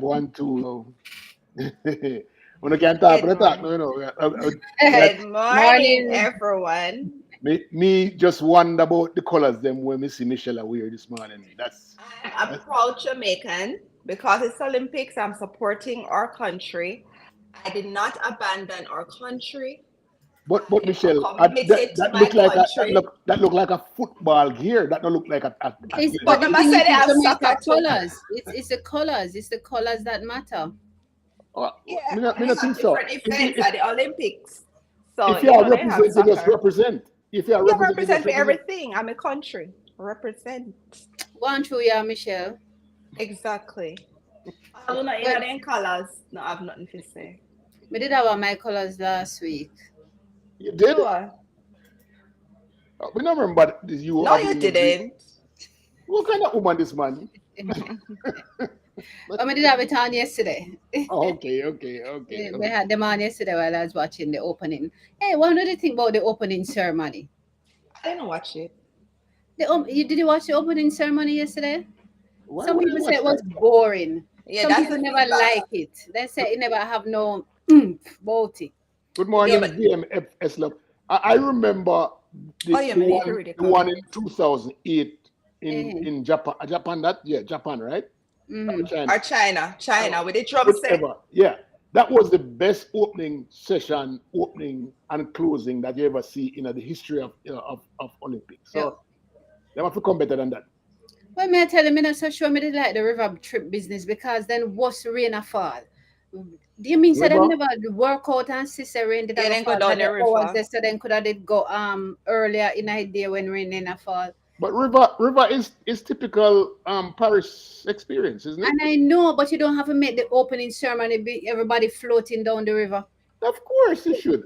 1, 2. When I can't talk, Good but I talk, morning. no, you know. That Good morning, Morning. everyone. me just wonder about the colors them when me see Michelle wear this morning. I'm a That's proud Jamaican because it's Olympics. I'm supporting our country. I did not abandon our country. but I am Michelle, committed to that my look like country. that look like a football gear. That don't look like a It's, athletic. but But the Mama thing said is, they with have Jamaica soccer too. colors. It's the colors. It's the colors that matter. Uh, Yeah, me but we not think have so. different events at the Olympics. So, If you are they have representing, just soccer. represent. If you are Yeah, representing, represent just for represent. everything. I'm a country. Represent. Go on through, yeah, Michelle. Exactly. I'm not in But them colors. No, I have nothing to say. we did have my colors last week. You did. Sure. We don't remember this you No, having you your green. didn't. What kind of woman this man? But we did have it on yesterday. Oh, okay, okay, okay, We okay. had them on yesterday while I was watching the opening. Hey, what do you think about the opening ceremony? I didn't watch it. Did you watch the opening ceremony yesterday? Why Some would I people say watch it was that? boring. Yeah, Some that's people the never feedback. like it. They say it never have no about it. Good Yeah, morning, but VMFS love. I remember oh yeah, me need to read the the one in comments. 2008 Eh. in Japan. Japan, that yeah, Japan, right? Or Mm-hmm. China. Or China, Uh, China with the drum set. Whichever. Yeah. That was the best opening session, opening and closing that you ever see in the history of of Olympics. Yeah. So they have to come better than that. Well, may I tell you, me not so sure me did like the river trip business because then what's rain a fall. Do you mean so them River, never work out and sister rain did a Yeah, go then go fall down that the the hours river. they said then could have did go earlier in a day when rain in a fall. but river is typical Paris experience, isn't it? And I know, but you don't have to make the opening ceremony be everybody floating down the river. Of course you should.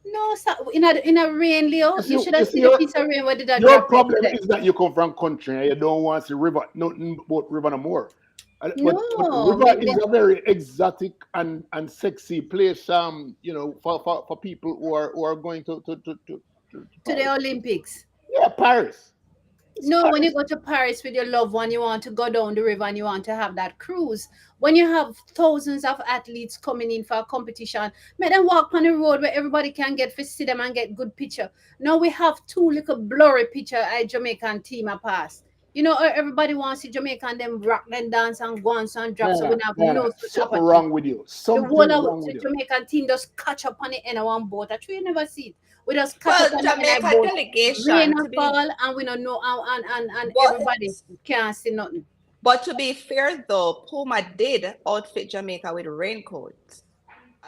No, in a rain, Leo. You should You have see seen the piece of rain where did I your drop problem yesterday. is that you come from country and you don't want to see river, nothing but river no more. But No, river is a very exotic and sexy place. For people who are going to to the Paris. Olympics. Yeah, Paris. It's No, when you Paris. go to Paris with your loved one, you want to go down the river and you want to have that cruise. When you have thousands of athletes coming in for a competition, make them walk on the road where everybody can get to see them and get good picture. Now we have two little blurry picture at Jamaican team a pass. Everybody wants to see Jamaican them rock and dance and go on and drop. So we Diana, have no Diana, such something opportunity. wrong with you. The whole Something of wrong the with you. Jamaican team just catch up on the end of one boat. Actually, you never see it. We just catch up Well, on the end of Jamaica boat. Rain delegation or to be, fall, and we don't know how, and but everybody can't see nothing. to be fair though, Puma did outfit Jamaica with raincoats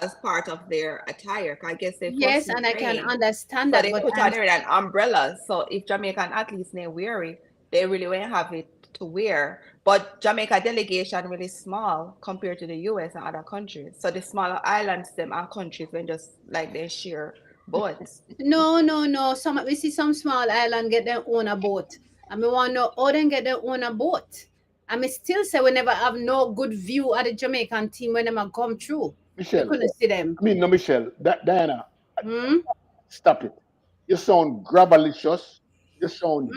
as part of their attire. I guess they Yes, foresee and I can rain, understand so that, they but put on there an umbrella. So if Jamaican athletes may wear it, they really won't have it to wear. But Jamaica delegation really small compared to the US and other countries. So the smaller islands, them and countries, when just like they share boats. no, no, no. We see some small island get their own a boat. And we want to know how they get their own a boat. And me still say we never have no good view of the Jamaican team when them a come through. We Michelle, couldn't see them. I mean, no, Michelle, Diana, Hmm? stop it. You sound gravelicious. You sound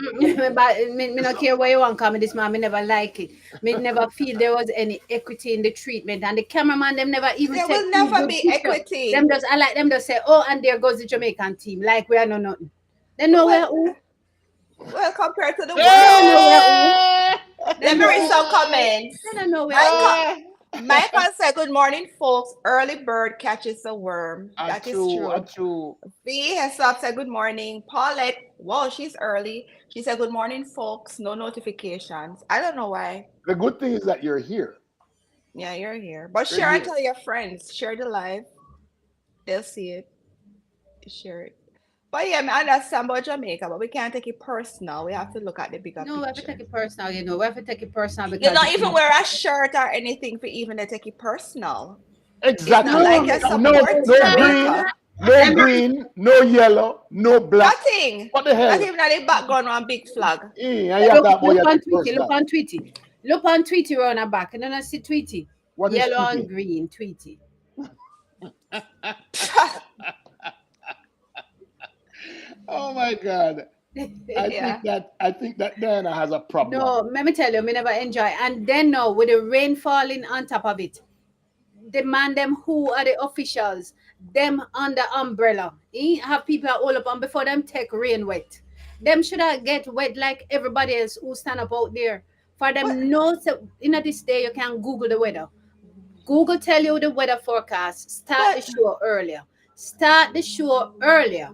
But me not care where you want come this man, me never like it. Me never feel there was any equity in the treatment. And the cameraman them never even There take will two never good be picture. Them equity. just I like them just say, oh, and there goes the Jamaican team. Like we are no nothing. They know Well, where who. compared to the They don't know world. where who. They Let me know read who. some comments. They don't know where who. Michael, Michael said, "Good morning, folks. Early bird catches the worm." That is achoo, true. achoo. V Hesop said, "Good morning." Paulette, wow, she's early. She said, "Good morning, folks. No notifications." I don't know why. The good thing is that you're here. Yeah, you're here. But You're share and here. tell your friends. Share the live. They'll see it. Share it. But yeah, I understand about Jamaica, but we can't take it personal. We have to look at the bigger No, we have to take picture. it personal, We have to take it personal You because don't even wear a shirt or anything for even to take it personal. It's not Exactly. no, like you No, support no green, Jamaica. no green, no yellow, no black. Nothing. What the Not hell? even at the background one big flag. And you look, talk about look your on take Tweety, look personal. on Tweety. Look on Tweety round the back. And then I see Tweety. What is Yellow and tweeting? green, Tweety. Oh my God. Yeah. I think that Diana has a problem. No, let me tell you, me never enjoy. And then now with the rain falling on top of it, demand them who are the officials, them under umbrella. Have people all up and before them take rain wet. Them should have get wet like everybody else who stand up out there. For But them know so in this day you can Google the weather. Google tell you the weather forecast. Start the but show earlier. Start the show earlier.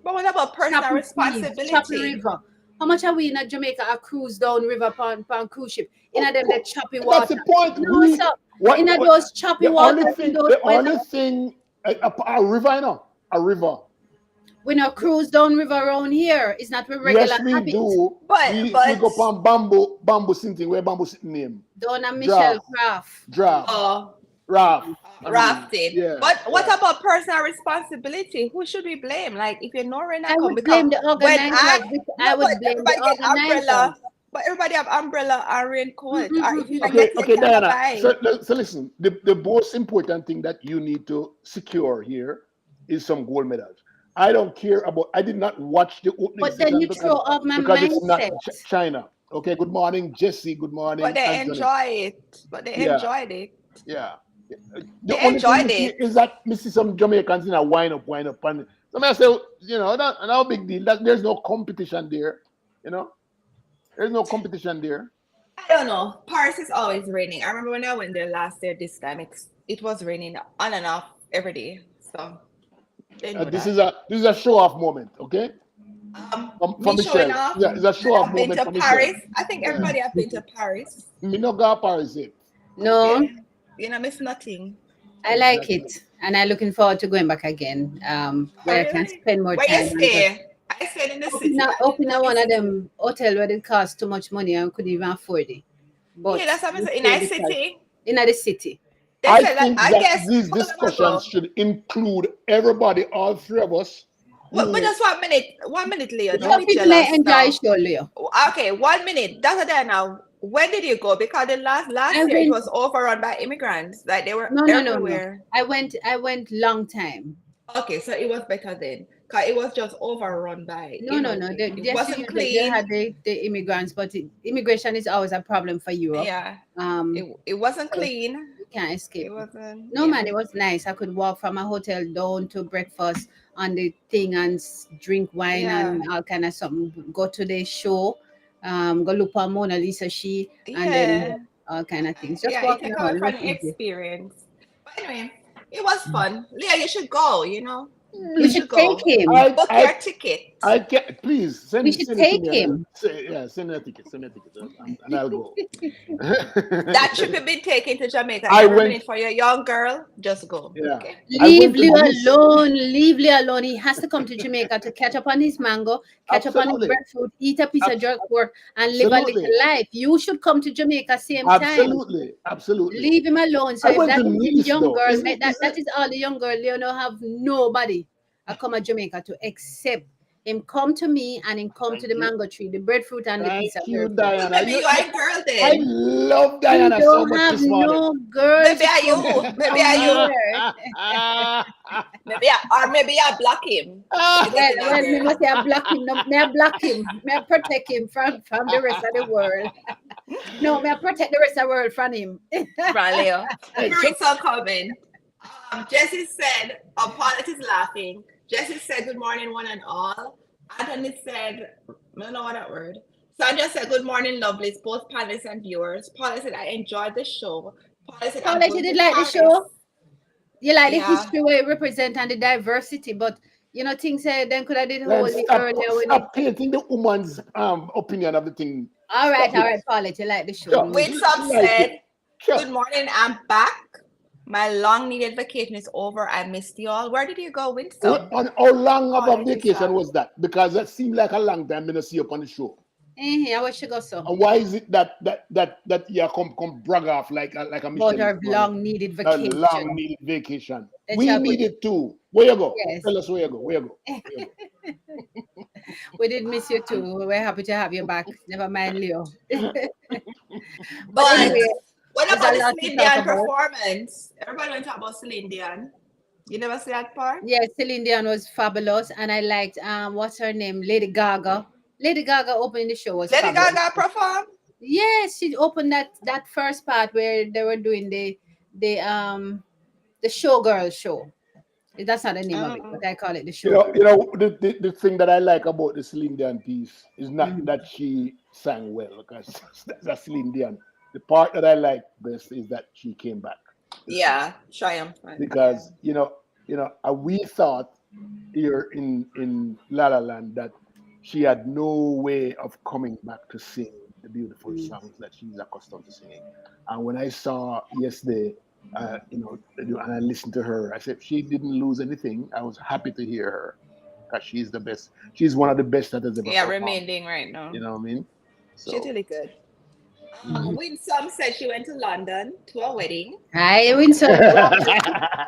but what about personal Choppy seas, choppy responsibility? river. How much are we in Jamaica a cruise down river pan cruise ship? In Of a them the course. choppy And that's water. the point. No, sir. In a What those choppy waters, in those the weather, only thing a river, you know, a river. we no cruise down river around here. It's not a regular Yes, we habit. do. We But go on bamboo sitting where bamboo sitting name. Down a Michelle Draft, Craft. draft, uh, raft. I mean, rafting. yeah, But what yeah. about personal responsibility? Who should we blame? Like if you're not rain I come would because blame the when organizers. I no, would but blame the everybody get umbrella. organizers. But everybody have umbrella and raincoat. Or if you don't Okay, get it, you okay, can't Diana. buy. So listen, the most important thing that you need to secure here is some gold medals. I don't care about. I did not watch the opening But then session you throw off my because it's not mindset. China. Okay. Good morning, Jesse. Good But morning, they Anthony. enjoy it. But they Yeah, enjoyed it. yeah. The They only thing enjoyed you see it. is that me see some Jamaicans in a wind up, and somebody say, you know, that no big deal. That there's no competition there. You know, there's no competition there. I don't know. Paris is always raining. I remember when I went there last year, this time it was raining on and off every day. So they know that. This is a show off moment. Okay, for Me showing Michelle. off Yeah, it's a that show off I've been moment to for Michelle. Paris. I think Yeah. everybody have been to Paris. Me no go Paris yet. No, Yeah. You know, miss nothing. I like Exactly. it. And I'm looking forward to going back again. Oh, Where I can really? spend more Where you time and just stay? I stayed in the city. I up didn't in know the one of city. them hotel where it costs too much money and couldn't even afford it. Yeah, But that's what I'm we saying. In stay our because city, in the city. they I said that. think I that guess. these How long discussions ago? should include everybody, all three of us, But who just 1 minute. 1 minute, Leo. you Don't So know. be people may jealous enjoy now. show, Leo. Okay, 1 minute. That's there now. When did you go? Because the last I year it went was overrun by immigrants. Like they were no. everywhere. I went long time. Okay, so it was better then. Cause it was just overrun by, No. it Yes, wasn't they clean. had the immigrants, but immigration is always a problem for Europe. Yeah. Um, It wasn't so clean. you can't It escape it. wasn't, No yeah. man, it was nice. I could walk from a hotel down to breakfast on the thing and drink wine Yeah. and all kind of something. Go to the show, go look at Mona Lisa she, and then Yeah. all kind of things. Just Yeah, it walking take away around, from look the easy. experience. But anyway, it was fun. Leah, you should go, We You should should take go. him. Book your ticket. I can't. Please We should send it to take me. him. Send me a ticket. Send me a ticket, and I'll go. That trip you've been taken to Jamaica I every went. minute for your young girl, just go. Yeah, Okay. I Leave went to Leo Greece. alone. Leave Leo alone. He has to come to Jamaica to catch up on his mango, catch up on his Absolutely, breadfruit, eat a piece of jerk pork, and live a absolutely, little life. You should come to Jamaica same time. absolutely. Leave him alone. So I if went that to is him Nice young though. girl, Isn't that is all the young girl, Leo no have nobody. I come to Jamaica to accept him come to me and him come to Thank the you, mango tree, the breadfruit and the thank piece of you, jerk pork. Well, Diana. maybe you are a girl I then. love He Diana so don't much have this morning. no girl Maybe to are come you. Maybe are you. here. Maybe I block him. To get in Well, me there. must say I block him. No, me I block him. Me I protect him from the rest of the world. No, me I protect the rest of the world from him. Right, Leo. Hey, so Spirits are coming. Jesse said, Paulette is laughing. Jesse said, good morning, one and all. Anthony said, I don't know what that word. Sandra said, good morning, lovelies, both panelists and viewers. Paulette said, I enjoyed the show. Paulette said, I'm Paulette, you going did to like the Paris. show? You like the Yeah. history where it represent and the diversity, but things then could I did hold it stop earlier when it. stop painting the woman's opinion of the thing. All Stop right, it. Paulette, you like the show. Sure. Winsome Like it. said, Sure. good morning, I'm back. My long needed vacation is over. I missed you all. Where did you go, Winsome? How long of a Paulette is vacation laughing. was that? Because that seemed like a long time to see you up on the show. I wish you go so. And why is it that you come brag off like a About Michelle our this morning? long needed A vacation. long needed vacation. That We you need could, it too. Where you go? yes. Tell us where you go. Where you go? We did miss you too. We're happy to have you back. Never mind, Leo. But But anyway, what there's about a the lot to Celine talk Dion about. performance? Everybody want to talk about Celine Dion. You never see that part? Yeah, Celine Dion was fabulous, and I liked what's her name, Lady Gaga. Lady Gaga opening the show was Lady fabulous. Gaga perform. Yes, she opened that first part where they were doing the showgirl show. That's not the name of it, but I call it the showgirl. The thing that I like about the Celine Dion piece is not Mhm. that she sang well, because that's Celine Dion. The part that I like best is that she came back to sing, Yeah, triumphant. Yeah. because we thought here in La La Land that she had no way of coming back to sing the beautiful Mm. songs that she's accustomed to singing. And when I saw yesterday, and I listened to her, I said she didn't lose anything. I was happy to hear her, because she's the best. She's one of the best that has ever Yeah, performed. remaining right now. You know what I mean? She's So really good. mhm. Winsome said she went to London to a wedding. Hi, Winsome.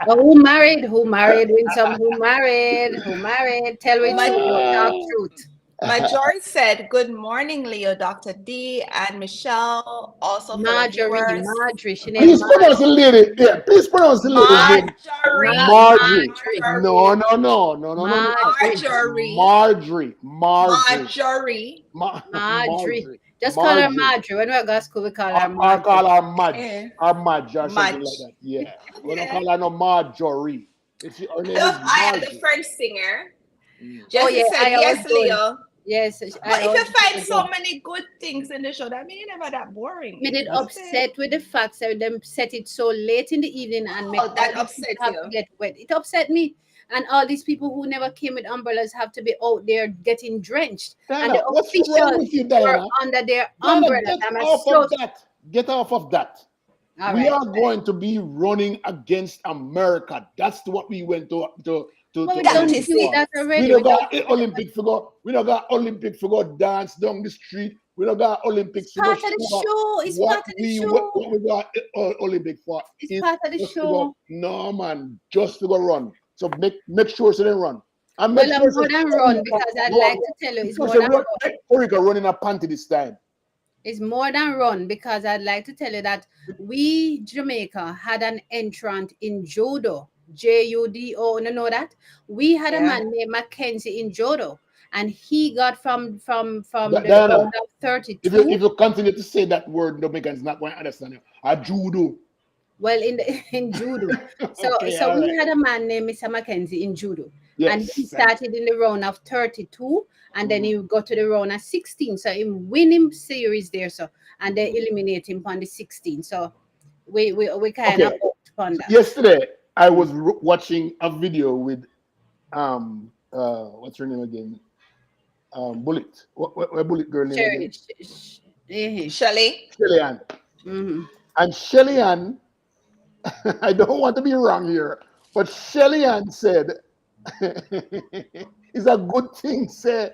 Who married? Who married? Winsome. Who married? Who married? Tell me Ma- truth. Don't talk truth. Major said, "Good morning, Leo, Dr. D, and Michelle, also fellow Marjorie, viewers. Marjorie. She named Please pronounce the lady. Yeah, please pronounce the lady's name. Marjorie. Marjorie. No, no, no, no, no, no, no. Marjorie. Marjorie. Marjorie. Marjorie. Marjorie. Marjorie. Just call her Marjorie. Marjorie. When we go to school, we call her Or Marjorie. call her Madge. Eh, Or Madge or something like Madge. that. Yeah. We don't Yeah. call her no Marjorie. Her I name love is Aya, the Marjorie. French singer. Mm. Oh Jesse yeah, said, I was yes, good. Leo. Yes, But I if you was find really so good. many good things in the show, that means you're never that boring. Me did Interesting. upset with the fact that them set it so late in the evening and make Oh, all that these people upset have to you. get wet. It upset me. And all these people who never came with umbrellas have to be out there getting drenched. And Diana, the what's wrong officials with you, were Diana? under their Diana, umbrellas. get I'm off so of that. Get off of that. all We right. are going to be running against America. That's what we went But to we done That Olympic is see it. for. that We already. We don't done got see that. Olympic figure. We don't got Olympic figure dance down the street. We don't got It's Olympics figure part of the show up show. It's what part of the show. we got Olympic for It's is part of the just to go. show. No man, just to go run. So make sure so they run. And make Well, sure I'm so more than run because I'd like to tell you make it's sure more so than run. Orica running a panty this time. It's more than run because I'd like to tell you that we Jamaica had an entrant in judo, Judo. You know that we had a Yeah. man named Mackenzie in judo, and he got from the Diana, round of if 32. you continue to say that word, Dominicans not going to understand you. A judo. Well, in judo, Okay, so all we right. had a man named Mr. Mackenzie in judo, and he Yes. started in the round of 32, and then Mhm. he got to the round of 16. So he win him series there, so and they eliminate him on the 16. So we kind of Okay. hooked on So that. yesterday I Mm. was watching a video with what's her name again? Bullet. What Bullet girl name Sherry, again? Shelley. Shelly Ann. mm-hmm. And Shelly Ann, I don't want to be wrong here, but Shelly Ann said it's a good thing say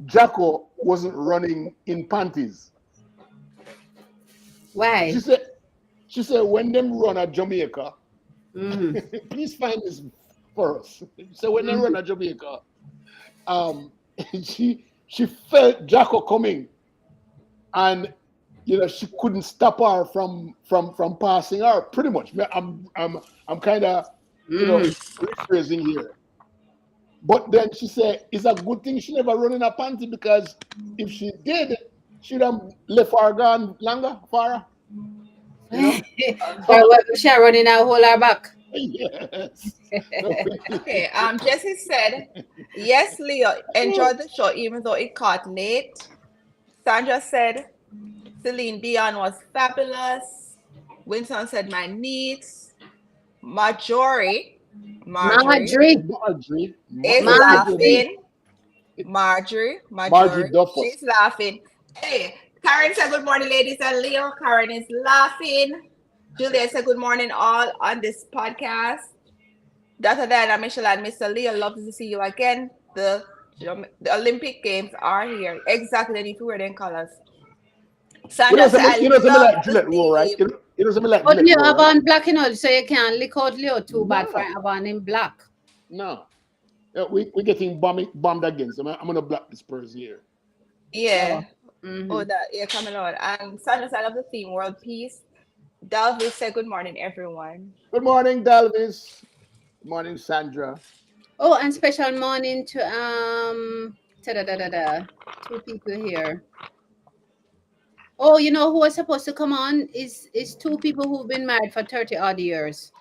Jacko wasn't running in panties. She Why? said she said when them run at Jamaica, Mm-hmm. please find this for us. So when they run Mm-hmm. at Jamaica, um she felt Jacko coming, and she couldn't stop her from passing her pretty much. I'm kind of Mm-hmm. rephrasing here, but then she said it's a good thing she never run in a panty, because if she did, she'd have left her gone longer for her, you know. Or what? She running out hold her back. Yes. Okay. Jesse said, yes, Leo, enjoyed the show even though it caught late. Sandra said, Celine Dion was fabulous. Winston said, my niece. Marjorie Marjorie, Marjorie, is Marjorie. laughing. Marjorie, Marjorie Duffus. she's laughing. Hey, Karen said, good morning, ladies and Leo. Karen is laughing. Julia said, good morning, all on this podcast. Dr. Diana, Michelle, and Mr. Leo, love to see you again. The Olympic Games are here. Exactly, they need to wear them colors. Sandra said, I Something love like the Gillette Roll, right? theme. Something like But Gillette you Roll, have right? on black, so you can't lick out Leo too bad for No, having in black. no. We're getting bombed against. I'm gonna block this person here. Oh. Yeah. Mm-hmm. Oh, that, yeah, coming on. And Sandra said, I love the theme, world peace. Dalvis said, good morning, everyone. Good morning, Dalvis. Good morning, Sandra. Oh, and special morning to Ta-da-da-da-da. Two people here. Oh, you know who was supposed to come on is two people who've been married for 30 odd years.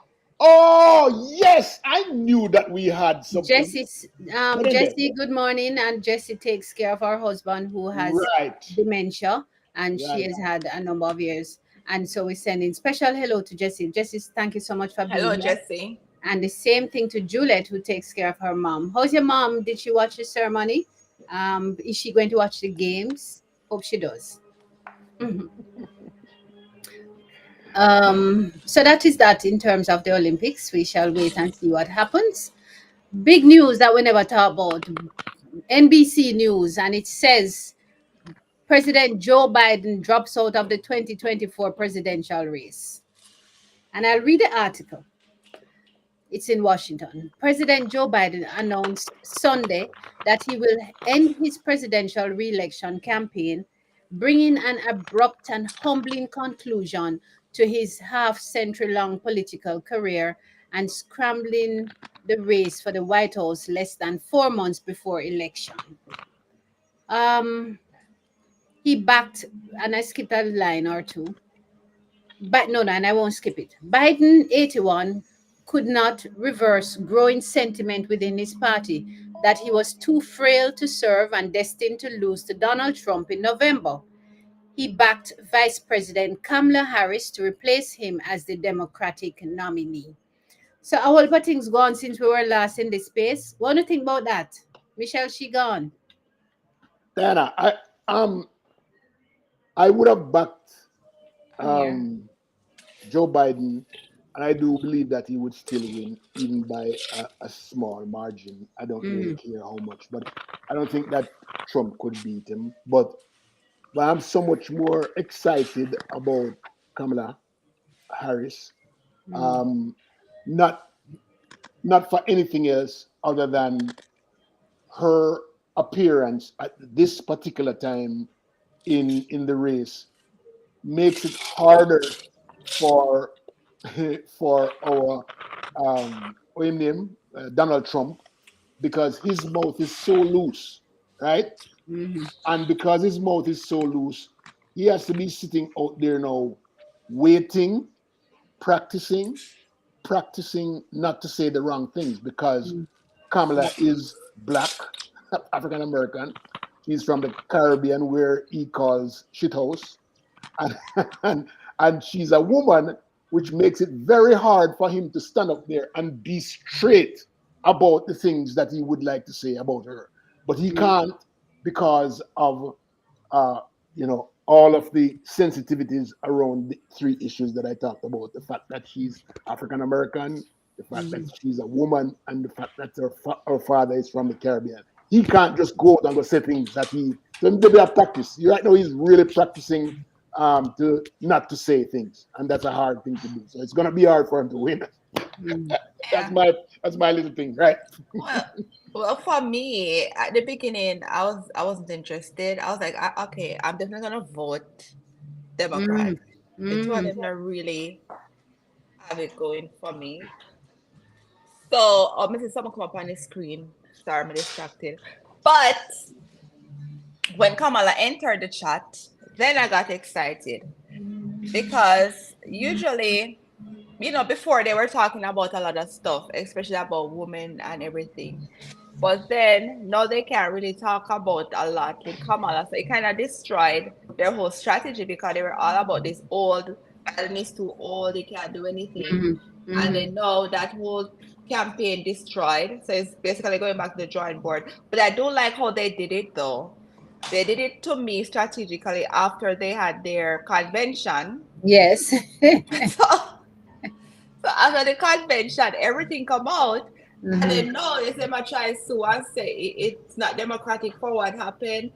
Oh yes, I knew that we had something. Jesse's Put in there. Jessie, good morning. And Jessie takes care of her husband who has Right, dementia, and she right. has had a number of years. And so we're sending special hello to Jessie. Jessie, thank you so much for being Hello, here. Jesse. And the same thing to Juliet, who takes care of her mom. How's your mom? Did she watch the ceremony? Is she going to watch the games? Hope she does. Mhm. So that is that in terms of the Olympics. We shall wait and see what happens. Big news that we never talk about. NBC News, and it says President Joe Biden drops out of the 2024 presidential race. And I'll read the article. It's in Washington. President Joe Biden announced Sunday that he will end his presidential re-election campaign, bringing an abrupt and humbling conclusion to his half-century-long political career and scrambling the race for the White House less than 4 months before election. Um, he backed, and I skipped a line or two. But no, no, and I won't skip it. Biden, 81, could not reverse growing sentiment within his party that he was too frail to serve and destined to lose to Donald Trump in November. He backed Vice President Kamala Harris to replace him as the Democratic nominee. So a whole lot of things gone since we were last in this space. What do you think about that? Michelle, she gone. Diana, um I would have backed I'm here. um Joe Biden, and I do believe that he would still win, even by a small margin. I don't really Mm-hmm. care how much, but I don't think that Trump could beat him. But I'm so much more excited about Kamala Harris. Mm-hmm. Um, not not for anything else other than her appearance at this particular time in the race makes it harder for for our what him name Donald Trump, because his mouth is so loose, right? Mm-hmm. And because his mouth is so loose, he has to be sitting out there now, waiting, practicing, practicing not to say the wrong things, because Kamala is black, African American. She's from the Caribbean, where he calls shithouse, and, and she's a woman, which makes it very hard for him to stand up there and be straight about the things that he would like to say about her. But he Mm-hmm. can't, because of all of the sensitivities around the three issues that I talked about: the fact that she's African American, the fact that Mm-hmm. she's a woman, and the fact that her father is from the Caribbean. He can't just go out and go say things that he. So maybe a practice. Right now, he's really practicing to not to say things, and that's a hard thing to do. So it's gonna be hard for him to win. Mm-hmm. that's Yeah. my that's my little thing, right? Well, well, for me, at the beginning, I wasn't interested. I was like, okay, I'm definitely gonna vote Mm-hmm. Democrat. The two of Mm-hmm. them not really have it going for me. So, Mrs. Someone come up on the screen. Sorry, I'm distracted. But when Kamala entered the chat, then I got excited because usually, before they were talking about a lot of stuff, especially about women and everything. But then now they can't really talk about a lot with Kamala. So it kind of destroyed their whole strategy because they were all about this old, Biden is too old, he can't do anything. Mm-hmm. And Mm-hmm. then now that whole campaign destroyed. So it's basically going back to the drawing board. But I don't like how they did it though. They did it to me strategically after they had their convention. Yes. So after the convention, everything come out, and Mm-hmm. then no, they say my try sue and say it's not democratic for what happened.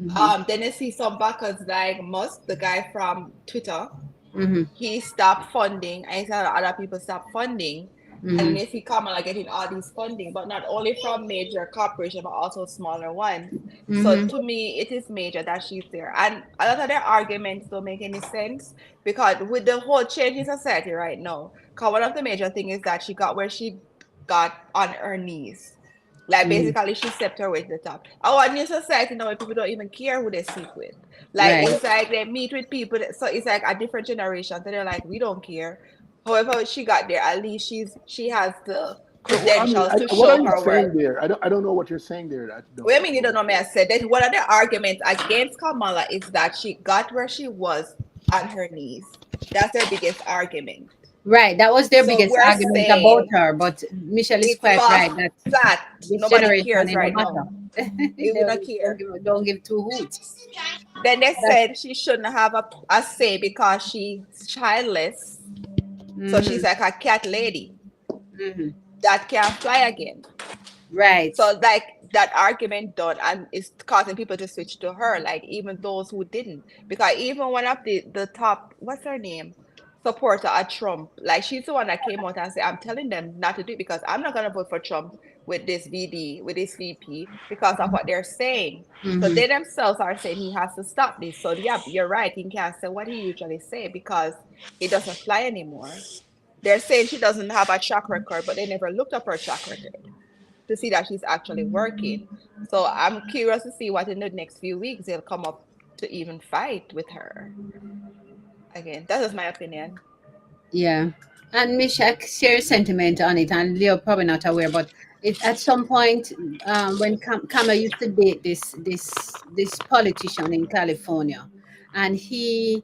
Mm-hmm. Then you see some backers like Musk, the guy from Twitter, Mm-hmm. he stopped funding, and he said other people stopped funding. And Mm-hmm. you see Kamala getting all these funding, but not only from major corporations, but also smaller ones. So Mm-hmm. to me, it is major that she's there. And a lot of their arguments don't make any sense because with the whole change in society right now, because one of the major things is that she got where she got on her knees. Like Mm, basically, she stepped her way to the top. Our new society now, where people don't even care who they sleep with. Like right. it's like they meet with people, so it's like a different generation. So they're like, we don't care. However, she got there. At least she has the No, I mean, credentials to what are show you her worth. saying there? I don't know what you're saying there. I don't Well, I mean, you know. don't know me. I said that one of the arguments against Kamala is that she got where she was on her knees. That's their biggest argument. Right. That was their So biggest we're argument about saying her. But Michelle is it quite falls right that flat. this Nobody generation, cares it don't right matter. now. they It would not care. don't give two hoots. Then they That, said she shouldn't have a say because she's childless. So she's mm-hmm, like a cat lady mm-hmm. that can't fly again. Right. So like that argument done and it's causing people to switch to her, like even those who didn't. Because even one of the top, what's her name? Supporter at Trump, like she's the one that came out and said, I'm telling them not to do it because I'm not gonna vote for Trump with this VD, with this VP, because of what they're saying. So Mm-hmm. they themselves are saying he has to stop this. So yeah, you're right. He can't say what he usually say because it doesn't fly anymore. They're saying she doesn't have a track record, but they never looked up her track record to see that she's actually working. So I'm curious to see what in the next few weeks they'll come up to even fight with her. Again, that is my opinion. Yeah. And Mish, I share your sentiment on it, and Leo probably not aware, but it at some point, when Kama used to date this politician in California, and he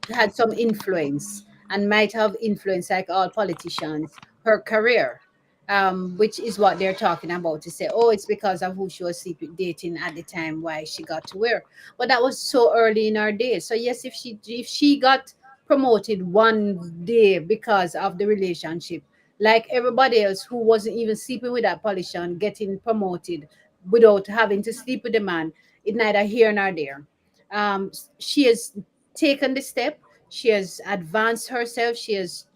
had some influence and might have influence like all politicians her career, which is what they're talking about to say, oh, it's because of who she was dating at the time why she got to where. But that was so early in our days. So yes, if she got promoted one day because of the relationship, like everybody else who wasn't even sleeping with that politician getting promoted without having to sleep with the man, it neither here nor there. She has taken the step, she has advanced herself, she has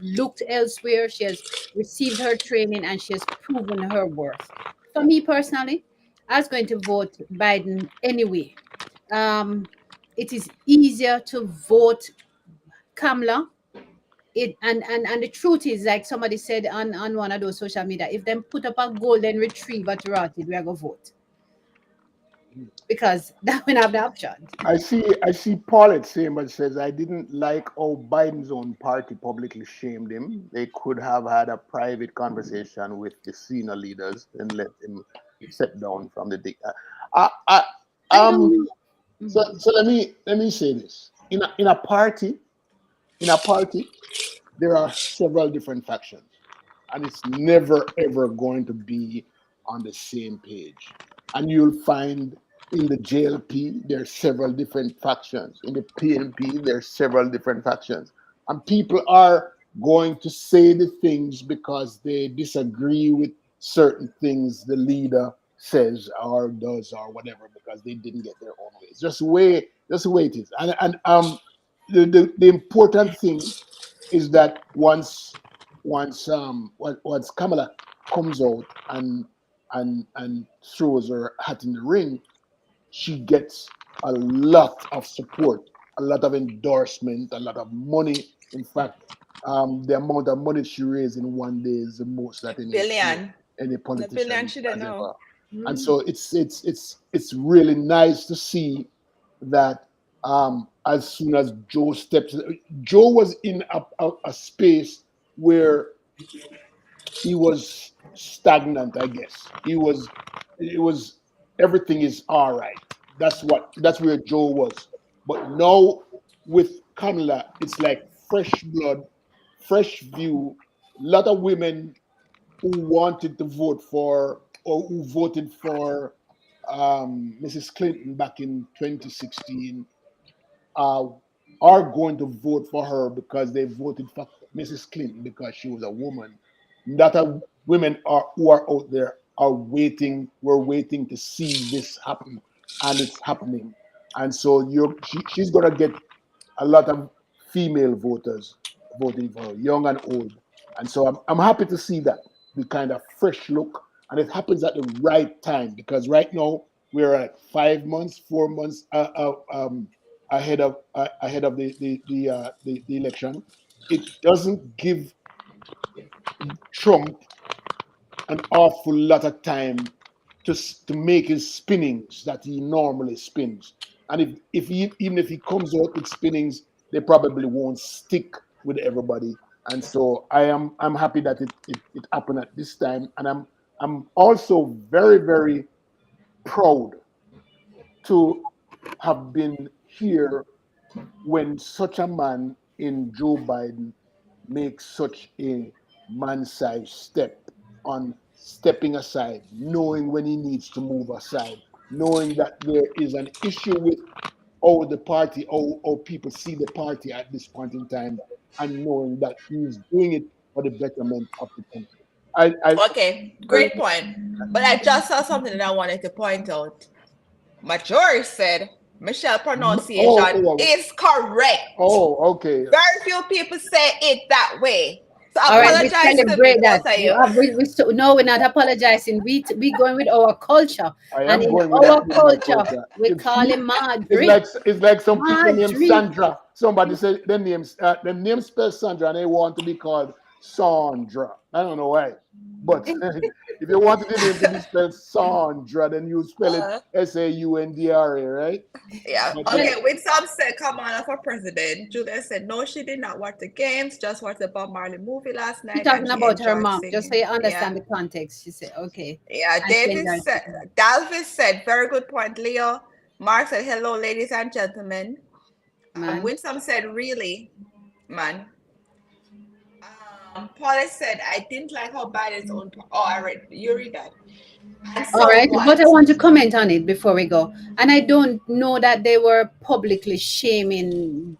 looked elsewhere, she has received her training, and she has proven her worth. For me personally, I was going to vote Biden anyway. um, it is easier to vote Kamala. And the truth is, like somebody said on one of those social media, if them put up a golden retriever to rot it, we are gonna vote because that we have the option. I see Paulette saying, but says I didn't like how Biden's own party publicly shamed him. They could have had a private conversation with the senior leaders and let him step down from the. I, I don't know. so let me say this. In a party, there are several different factions, and it's never ever going to be on the same page. And you'll find in the JLP there are several different factions. In the PNP there are several different factions, and people are going to say the things because they disagree with certain things the leader says or does or whatever because they didn't get their own way. It's just the way it is. And the important thing is that once Kamala comes out and throws her hat in the ring, she gets a lot of support, a lot of endorsement, a lot of money. In fact, the amount of money she raised in one day is the most that Billion. any The billion politician she don't has know. ever. And so it's really nice to see that as soon as Joe was in a space where he was stagnant, I guess. It was everything is all right. That's where Joe was. But now with Kamala, it's like fresh blood, fresh view. A lot of women who wanted to vote for or who voted for Mrs. Clinton back in 2016 uh, are going to vote for her because they voted for Mrs. Clinton because she was a woman. That are women are who are out there are waiting. We're waiting to see this happen, and it's happening. And so she's gonna get a lot of female voters voting for her, young and old. And so I'm happy to see that the kind of fresh look, and it happens at the right time because right now we're at 5 months, 4 months ahead of the election. It doesn't give Trump an awful lot of time to make his spinnings that he normally spins. And if he even if he comes out with spinnings, they probably won't stick with everybody. And so I'm happy that it happened at this time. And I'm also very, very proud to have been here when such a man in Joe Biden makes such a man-sized step on stepping aside, knowing when he needs to move aside, knowing that there is an issue with the party, how people see the party at this point in time, and knowing that he's doing it for the betterment of the country. I Okay, great point. But I just saw something that I wanted to point out. Majority said Michelle pronunciation is correct. Okay. Very few people say it that way. So All right, we apologize to celebrate that. both of you. No, we're not apologizing. We going with our culture, I and am in going with our my culture, culture. we call him It's Madrid. like some people named Madrid. Sandra. Somebody said their name spells Sandra, and they want to be called Sandra. I don't know why, but if you wanted the name to be spelled Sandra, then you spell it Saundra, right? Yeah. But Okay. When some said Kamala for president, Julia said no, she did not watch the games. Just watched the Bob Marley movie last She's night, and talking she about her enjoyed mom, just so singing. you Yeah. understand the context. She said, okay. Yeah. And she David enjoyed said. it. Dalvis said, very good point, Leo. Mark said, hello, ladies and gentlemen. Man. Winsome said, really, man. Paulette said, I didn't like how Biden's own. Oh, I read. You read that. And All so right, what? but I want to comment on it before we go. And I don't know that they were publicly shaming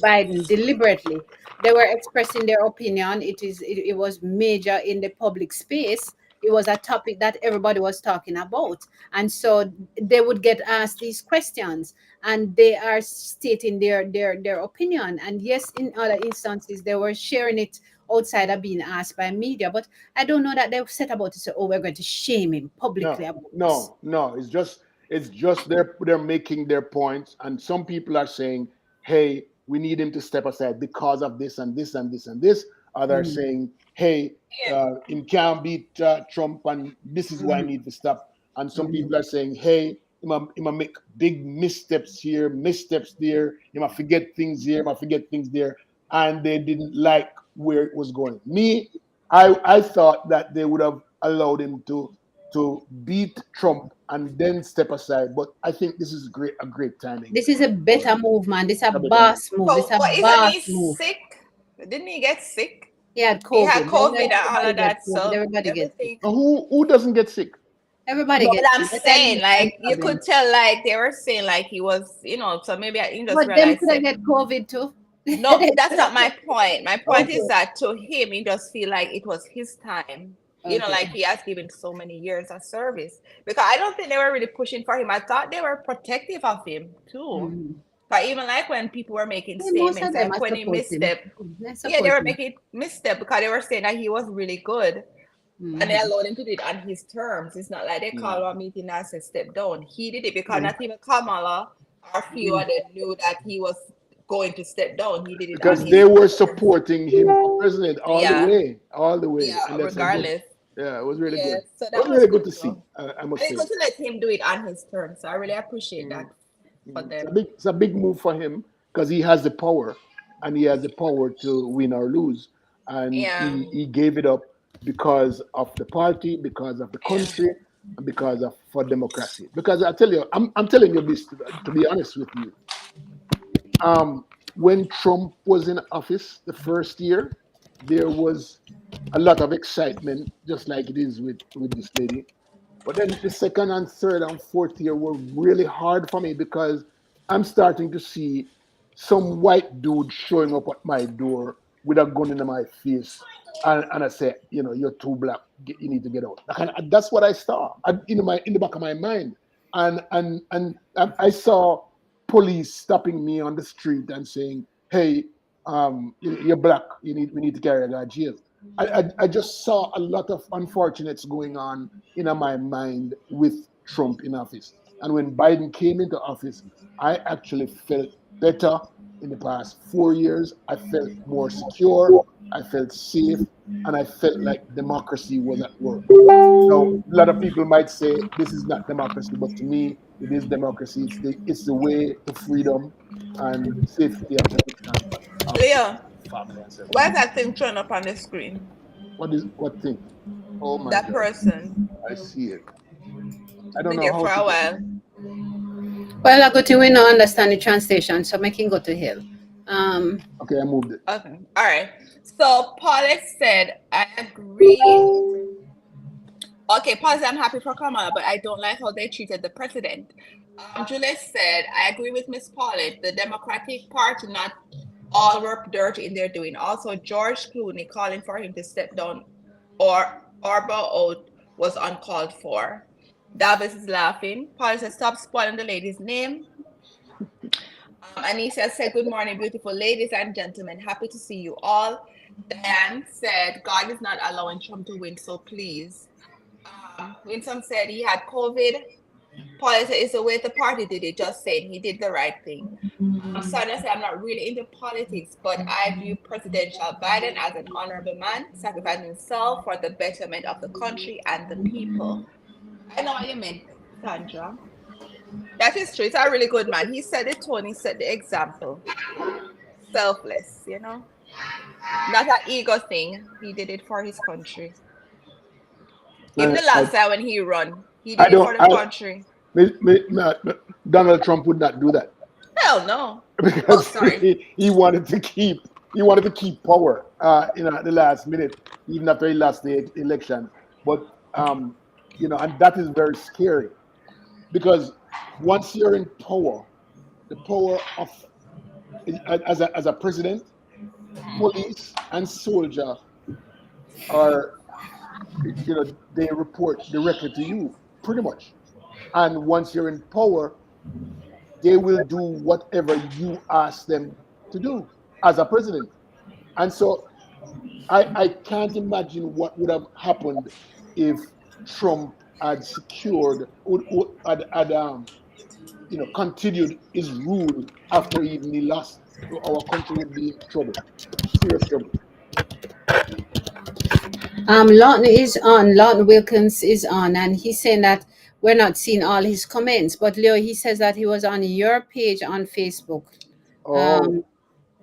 Biden deliberately. They were expressing their opinion. It was major in the public space. It was a topic that everybody was talking about. And so they would get asked these questions and they are stating their opinion. And yes, in other instances they were sharing it outside of being asked by media. But I don't know that they set about to say, "Oh, we're going to shame him publicly about this." No. It's just they're making their points, and some people are saying, "Hey, we need him to step aside because of this and this and this and this." Others Mhm. saying, "Hey, him can't beat Trump, and this is why I Mhm. need to stop." And some Mhm. people are saying, "Hey, he might make big missteps here, missteps there. He might forget things here, he might forget things there," and they didn't like where it was going. Me, I thought that they would have allowed him to beat Trump and then step aside. But I think this is a great timing. This is a for better move, man. This is a a better move. boss move. This is So, a but isn't boss he move. sick? Didn't he get sick? He had He had COVID. COVID and all Everybody of gets that. COVID. So Everybody gets it. everything. Who doesn't get sick? Everybody No, but gets I'm it. That's a saying, different like, you problem. could tell, like, they were saying, like, he was, so maybe I just But them realized could have it. get COVID too. No, that's not my point. My point is Okay. that to him, he just feel like it was his time. Okay. Like he has given so many years of service. Because I don't think they were really pushing for him. I thought they were protective of him too. Mhm. But even like when people were making Yeah, most of statements, them like are when he support him. misstep, They yeah, they support were him. making misstep because they were saying that he was really good. And they Mhm. allowed him to do it on his terms. It's not like they called a meeting and said step down. He did it because Yeah. not even Kamala or few Mhm. of them knew that he was going to step down. He did it on Because his they were terms. supporting him for president Yeah, all the way, yeah, and that's a good. regardless. Yeah, it was really Yeah, good. so It was that was really good good to too. see. I And must it's say. good to let him do it on his terms. So I really appreciate Mm. that for them. It's a big move for him because he has the power, and he has the power to win or lose, and Yeah, he gave it up because of the party, because of the yeah, country, and because of for democracy. Because I tell you, I'm telling you this to be honest with you. When Trump was in office the first year, there was a lot of excitement, just like it is with this lady. But then the second and third and fourth year were really hard for me because I'm starting to see some white dude showing up at my door with a gun in my face. And I say, you're too black. You need to get out. That's what I saw in the back of my mind. And I saw police stopping me on the street and saying, "Hey, you're black. We need to carry you to jail." I just saw a lot of unfortunates going on in my mind with Trump in office. And when Biden came into office, I actually felt better in the past 4 years. I felt more secure. I felt safe, and I felt like democracy was at work. Now, a lot of people might say this is not democracy, but to me, it is democracy. It's the way to freedom and safety and protection of Leo, family and self. why is that thing showing up on the screen? What thing? Oh my That God, person. I see it. I don't Been know there how for to a get. while. Well, I go to we not understand the translation, so making go to hell. Um, Okay, I moved it. Okay. All right. So Paulette said, I agree. Okay, Paulette said, I'm happy for Kamala, but I don't like how they treated the president. Juliet said, I agree with Miss Paulette. The Democratic Party not all were dirty in their doing. Also, George Clooney calling for him to step down or bow out was uncalled for. Davis is laughing. Paulette said, stop spoiling the lady's name. Anisha said, good morning, beautiful ladies and gentlemen. Happy to see you all. Diane said, God is not allowing Trump to win, so please. Winsome said he had COVID. Paul said, it's the way the party did it, just saying he did the right thing. Sonia said, I'm not really into politics, but I view Presidential Biden as an honorable man, sacrificing himself for the betterment of the country and the people. I know what you meant, Sandra. That is true. It's a really good man. He set the tone, he set the example. Selfless, not an ego thing. He did it for his country. Even Uh, the I, last time when he run, he I did it for don't. the country. Donald Trump would not do that Hell no. Oh, because sorry. he wanted to keep power. At the last minute, even after he lost the election. But and that is very scary because once you're in power, the power of as a president, police, and soldier are they report directly to you pretty much. And once you're in power, they will do whatever you ask them to do as a president. And so I can't imagine what would have happened if Trump had secured continued his rule after even he lost. Our country would be in trouble, serious trouble. Lawton is on. Lawton Wilkins is on, and he's saying that we're not seeing all his comments. But Leo, he says that he was on your page on Facebook. Oh, Um,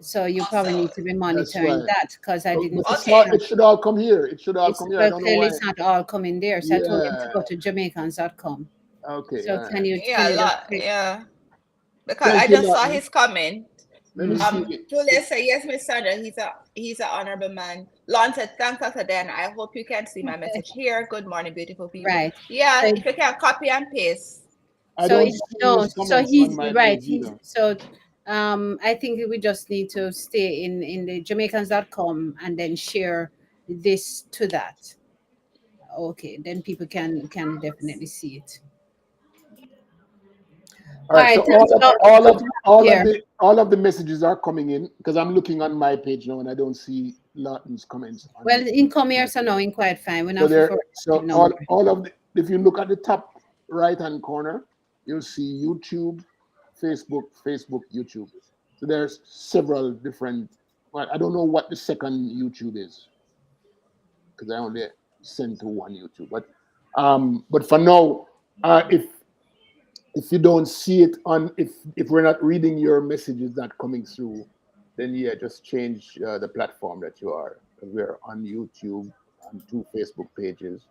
so you probably Also, need to be that's monitoring right. that because I But didn't it's see not. that. It should all come here. It should all It's come here. I well, don't know clearly why. it's not all coming there. So I told him to Yeah. go to Jamaicans.com. Okay. So All can right. you yeah, can a you just lot. check? Yeah. Because I Thank you, just saw Lawton. his comment. Let me Mm. see it. Julia said, yes, Miss Sandra, he's an honorable man. Lon said, thanks, Dr. Dan. I hope you can see my message here. Good morning, beautiful people. Right. Yeah, So if you can copy and paste. I so don't it see no. his So comments on he's my right. page He's either. so. I think we just need to stay in the Jamaicans.com and then share this to that. Okay, then people can definitely see it. All All right. right, So thanks, Lord. It's good to have you here. all of the messages are coming in because I'm looking on my page now and I don't see Lawton's comments Well, on in my commerce are page. now in quite fine. We're So not there. for So no more. all of the, if you look at the top right hand corner, you'll see YouTube, Facebook, YouTube. So there's several different. Well, I don't know what the second YouTube is because I only send to one YouTube. But for now, if you don't see it on if we're not reading your messages not coming through, then yeah, just change the platform that you are. Because we're on YouTube and two Facebook pages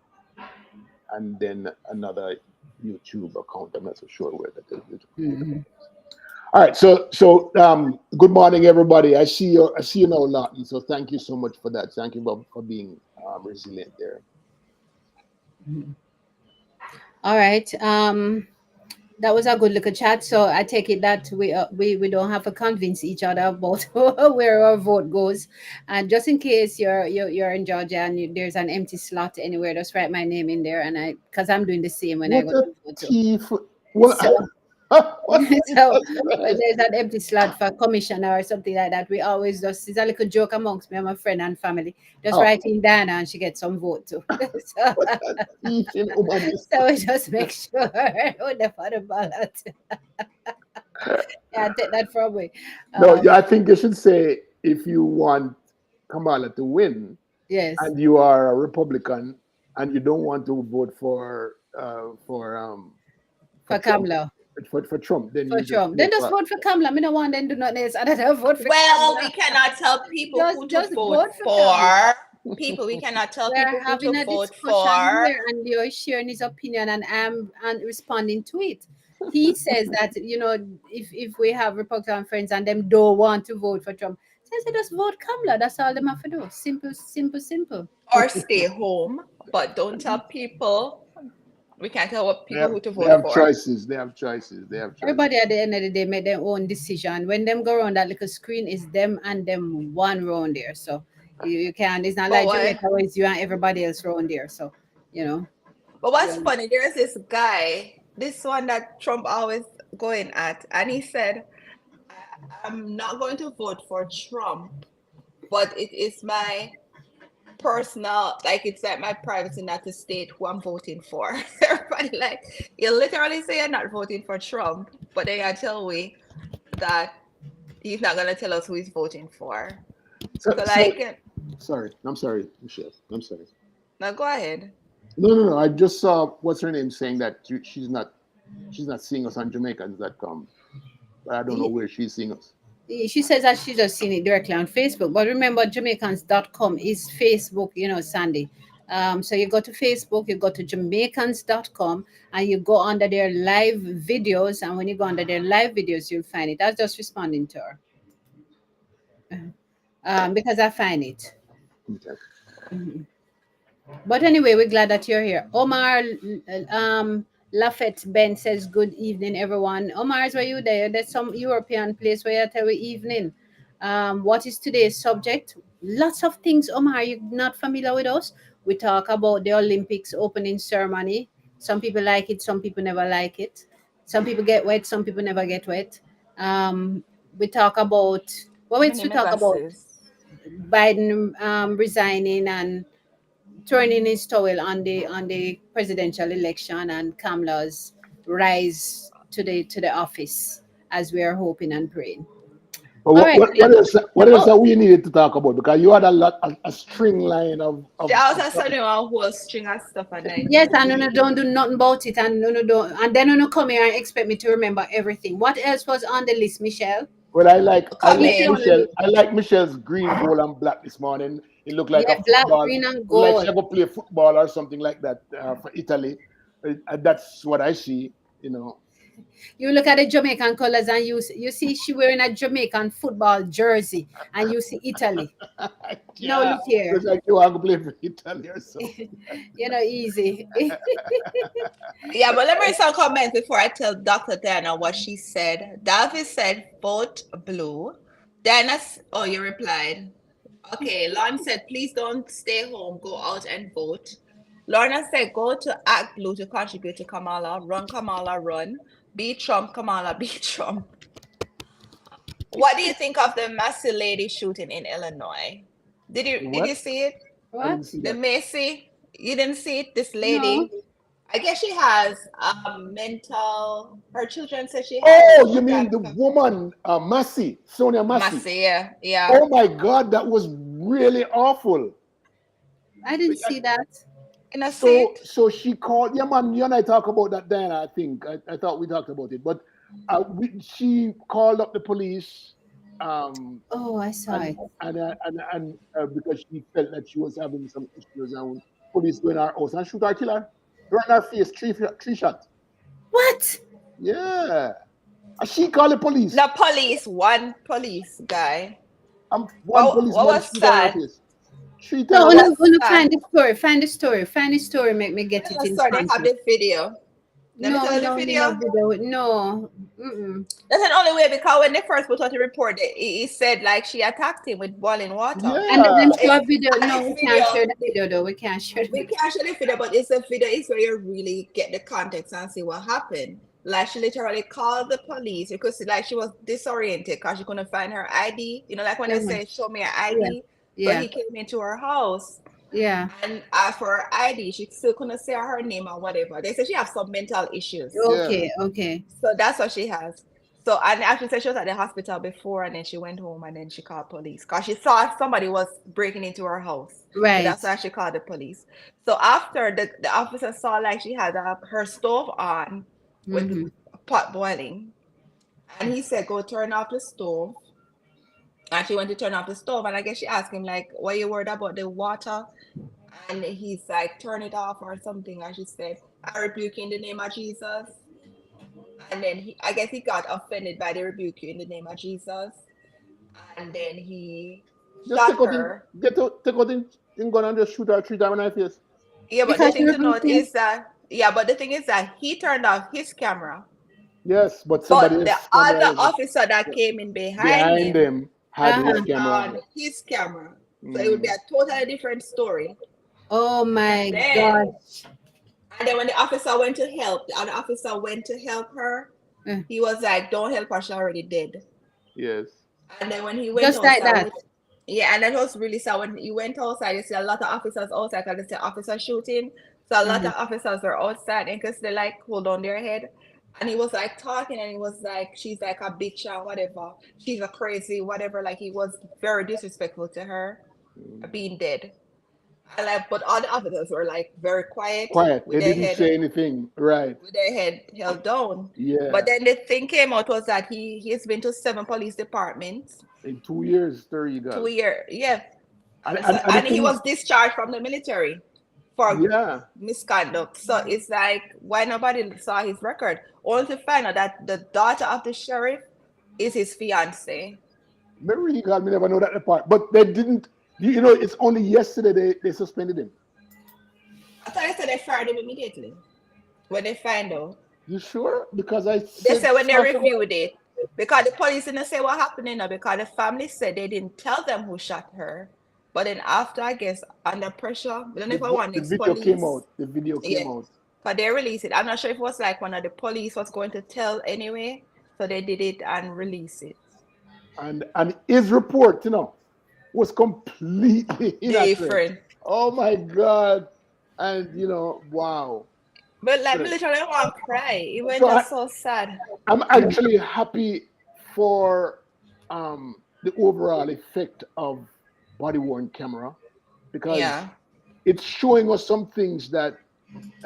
and then another YouTube account. I'm not so sure where that is. Mhm. All right, so good morning, everybody. I see you now, Lawton. So thank you so much for that. Thank you for being resilient there. All right. That was a good little chat. So I take it that we don't have to convince each other about where our vote goes. And just in case you're in Georgia and there's an empty slot anywhere, just write my name in there, and I because I'm doing the same when I What go a to vote too. thief! What? So What is so when that? there's an empty slot for commissioner or something like that, we always just it's a little joke amongst me and my friend and family. Just Oh, write in Diana and she gets some vote too. So, what a thief in humanism. so we just make sure we never the ballot. Yeah, take that from me. No, Um, yeah, I think you should say if you want Kamala to win, Yes. and you are a Republican, and you don't want to vote for For Trump, Kamala. for Trump, then For you just Trump. Then vote just for. vote for Kamala. Me no want them do nothing else other than vote for Well, we Kamala. cannot tell people who to Just vote vote for Kamala. for. People, we cannot tell We're people who having to a vote discussion for. here, and you're sharing his opinion, and I'm responding to it. He says that if we have Republican friends and them don't want to vote for Trump, says they just vote Kamala. That's all them have to do. Simple, simple, simple. Or stay home, but don't tell people. We can't tell what They people have, who to they vote have for. choices. They have choices. They have choices. Everybody at the end of the day make their own decision. When them go around that little screen, is them and them one round there. So you can. It's not But like what? Jamaica where it's you and everybody else round there. So you know. But what's Yeah. funny? There's this guy, this one that Trump always going at, and he said, "I'm not going to vote for Trump, but it is my personal, like it's like my privacy not to state who I'm voting for." Everybody like, you literally say you're not voting for Trump, but then you tell we that he's not gonna tell us who he's voting for. So, So so like, sorry. I'm sorry, Michelle. I'm sorry. now go ahead. No. I just saw what's her name saying that she's not seeing us on Jamaicans.com, but I don't know where she's seeing us. She says that she just seen it directly on Facebook. But remember, Jamaicans.com is Facebook, Sandy. So you go to Facebook, you go to Jamaicans.com, and you go under their live videos. And when you go under their live videos, you'll find it. That's just responding to her. Because I find it. Okay. Mhm. But anyway, we're glad that you're here. Omar Lafette Ben says, "Good evening, everyone." Omar's, were you there? There's some European place where you tell me evening. What is today's subject? Lots of things, Omar. You're not familiar with us? We talk about the Olympics opening ceremony. Some people like it, some people never like it. Some people get wet, some people never get wet. We talk about what else Many we talk about? Nevasis. Biden resigning and turning his towel on the presidential election, and Kamala's rise to the office, as we are hoping and praying. But All right. what else that we needed to talk about? Because you had a string line She of also topics. sent you a whole string of stuff and I Yes, do and we don't do nothing about it, and no don't, and then come here and expect me to remember everything. What else was on the list, Michelle? Well, I come If like you in. want to Michelle. list, I like Michelle's green, gold, and black this morning. It looked like yeah, a black, football. green, and Looked like she gold. go play football or something like that for Italy. That's what I see. You look at the Jamaican colors, and you see she wearing a Jamaican football jersey, and you see Italy. Now Yeah, look here. looks like you want to play for Italy or something. Easy. Yeah, but let me read some comments before I tell Dr. Diana what she said. David said vote blue. Oh, you replied. Okay, Lorna said, please don't stay home, go out and vote. Lorna said, go to Act Blue to contribute to Kamala. Run, Kamala, run. Beat Trump, Kamala, beat Trump. What do you think of the Massey lady shooting in Illinois? Did you What? see it? I didn't What? see The that. Massey? You didn't see it? This No. lady, I guess she has her children say she has Oh, you some mean kind the of woman, Sonia Massey? Massey, yeah. Oh my God, that was really awful. I didn't see that. In a So, seat? so she called. Yeah, man. You and I talk about that, Diana. I think I thought we talked about it, but she called up the police, um, Oh, I saw and it. because she felt that she was having some issues, and police go in her house and shoot her, kill her, run her face, three shots. What? Yeah, and she called the police. The police, one police guy. One What policeman was shoot her in her sad? face. Three No, What times. no, was no, sad? find the story. Find the story. Find the story. Make me get it The in story, they front have of. the video. Let me No, tell you the no, no video. video. No. Mm-mm. That's the only way because when they first put out the report, he said like she attacked him with boiling water. And Yeah. them So show a video. and No, this we can't video, share the video though. We can't share the we video. can't show the video, but it's a video. It's where you really get the context and see what happened. Like she literally called the police because like she was disoriented because she couldn't find her ID. You know, like when they Uh-huh. say show me your Yeah. ID. So Yeah. he came into her house Yeah. and asked for her ID. She still couldn't say her name or whatever. They said she has some mental issues. Yeah. Okay. Okay. So that's what she has. So, and actually said she was at the hospital before, and then she went home, and then she called police because she saw somebody was breaking into her house. So Right. that's why she called the police. So after the officer saw like she had her stove on with Mm-hmm. a pot boiling, and he said, "Go turn off the stove." And she went to turn off the stove, and I guess she asked him like, "What you worried about the water?" And he's like, "Turn it off or something." And she said, "I rebuke you in the name of Jesus." And then I guess he got offended by the rebuke you in the name of Jesus. And then he Just shot take out in her. take out in gun and just shoot her 3 times in her face. Yeah, but the Because thing you're to note looking. is that, yeah, but the thing is that he turned off his camera. Yes, but somebody But the else camera other is officer that came in behind behind him them had his Uh-huh. turned camera on on. his camera. So it would be Mm. a totally different story. Oh And my then gosh. and then when the officer went to help, the other officer went to help her. Uh, He was like, "Don't help her, she already dead." Yes. And then when he went Just like outside, that. yeah, and that was really sad. When he went outside, you see a lot of officers outside because they say officer shooting. So a lot Mm-hmm. of officers were outside and because they like hold on their head. And he was like talking and he was like, she's like a bitch or whatever. She's a crazy, whatever. Like he was very disrespectful to her Mm. being dead. And like, but all the officers were like very quiet Quiet. They didn't say anything. Right. with their head held down. But Yeah. then the thing came out was that he's been to 7 police departments In 2 years, there you go. 2 year, yeah. So, And the and he thing, was discharged from the military for yeah. misconduct. So it's like why nobody saw his record, only to find out that the daughter of the sheriff is his fiance. Remember he called me, never know that part. But they didn't, it's only yesterday they suspended him. I thought they said they fired him immediately when they find out. You sure? Because I They said said when they something. reviewed it, because the police didn't say what happened, because the family said they didn't tell them who shot her. But then after, I guess, under pressure, I don't know if I want The next video came police. out. The video Yeah, came out. but they released it. I'm not sure if it was like one of the police was going to tell anyway, so they did it and release it. And his report, was completely inaccurate. Different. Oh my God. And wow. But like me literally want to cry. It went So just so sad. I'm actually happy for the overall effect of body worn camera because Yeah. it's showing us some things that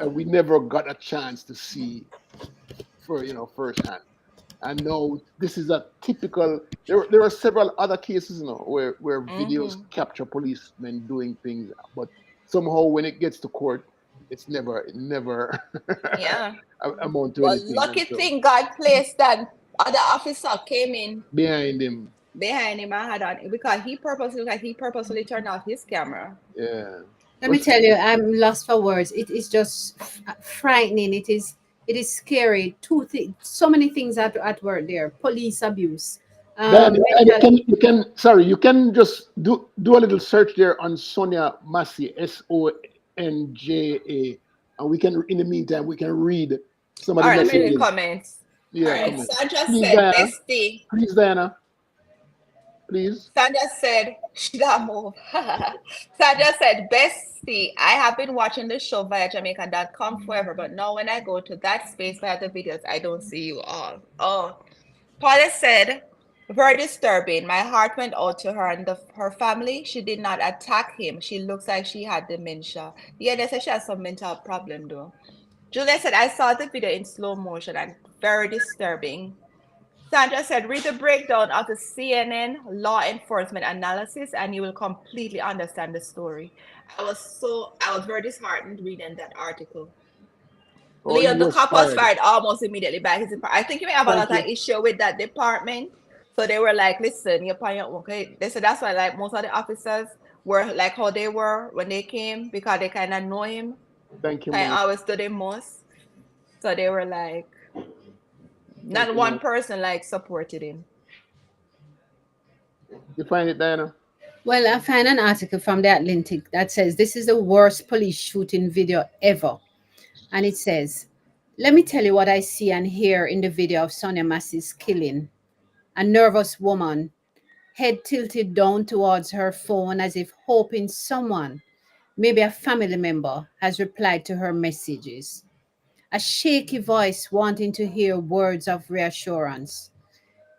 we never got a chance to see for firsthand. And no, this is a typical. There are several other cases, where videos Mm-hmm. capture policemen doing things, but somehow when it gets to court, it never Yeah. amount to But anything. And lucky so thing God placed that other officer came in behind him, behind him and had on because he purposely turned off his camera. yeah. Let me But tell you, I'm lost for words. It is just frightening. It is scary. So many things at work there. Police abuse, then and mental. you can just do a little search there on Sonia Massey, Sonja, and we can in the meantime we can read some of All the right, let me read the messages. comments. All Yeah, right, come on. Sandra Please, said, Diana. "Bestie." Please, Diana. Please. Sandra said, "Should I move?" Sandra said, "Bestie, I have been watching the show via Jamaican.com forever, but now when I go to that space via the videos, I don't see you all." Oh, Paula said, "Very disturbing. My heart went out to her and her family. She did not attack him. She looks like she had dementia." Yeah, they said she has some mental problem though. Julia said, "I saw the video in slow motion and very disturbing." Sandra said, "Read the breakdown of the CNN law enforcement analysis and you will completely understand the story." I was very disheartened reading that article. Oh, he Leon, the was cop was fired. fired almost immediately by his department. I think you may have a Thank lot of you. issue with that department. So they were like, "Listen, you're on your own." Okay. They said that's why like most of the officers were like how they were when they came because they kind of know him, Thank you, kind of Mike. always do the most. So they were like, Thank not you, one Mike. person like supported him. You find it, Diana? Well, I found an article from the Atlantic that says this is the worst police shooting video ever, and it says, "Let me tell you what I see and hear in the video of Sonia Massey's killing. A nervous woman, head tilted down towards her phone as if hoping someone, maybe a family member, has replied to her messages. A shaky voice wanting to hear words of reassurance.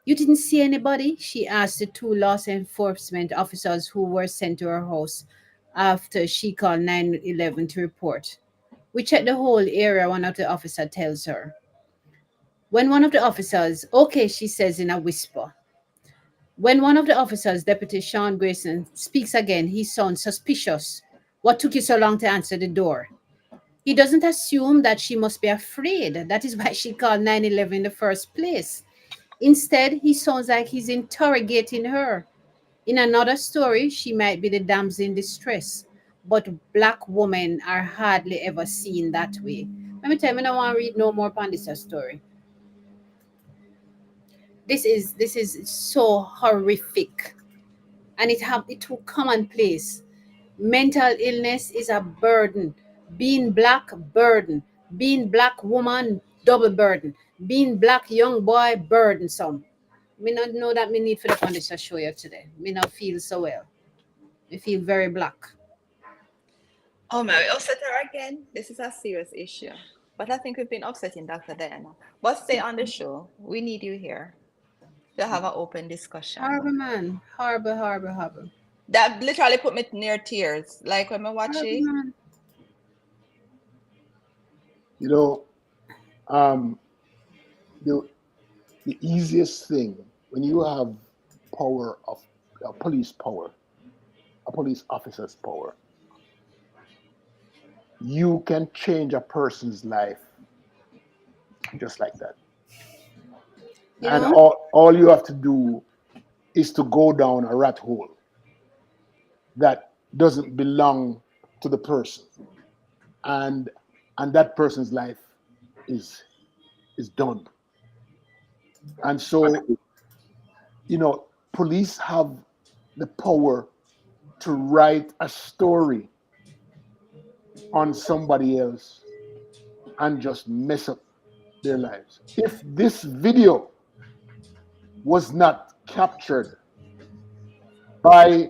You didn't see anybody? She asked the two law enforcement officers who were sent to her house after she called 911 to report. We checked the whole area, one of the officers tells her. When one of the officers, okay, she says in a whisper. When one of the officers, Deputy Sean Grayson, speaks again, he sounds suspicious. What took you so long to answer the door? He doesn't assume that she must be afraid. That is why she called 911 in the first place. Instead, he sounds like he's interrogating her. In another story, she might be the damsel in distress, but black women are hardly ever seen that way. Let me tell you, I don't want to read no more upon this story. This is so horrific, and it too commonplace. Mental illness is a burden. Being black, burden. Being black woman, double burden. Being black young boy, burdensome. Me not know that me need for the condition to show you today. Me not feel so well. Me feel very black. Oh my, we upset her again. This is a serious issue. But I think we've been upsetting Dr. Diana. But stay on the show. We need you here to have an open discussion. Horrible man. Horrible, horrible, horrible. That literally put me near tears. Like when I watch Horrible it. man. You know, um, the the easiest thing when you have power of police power, a police officer's power, you can change a person's life just like that. You And know? all you have to do is to go down a rat hole that doesn't belong to the person, and that person's life is done. And so, police have the power to write a story on somebody else and just mess up their lives. If this video was not captured by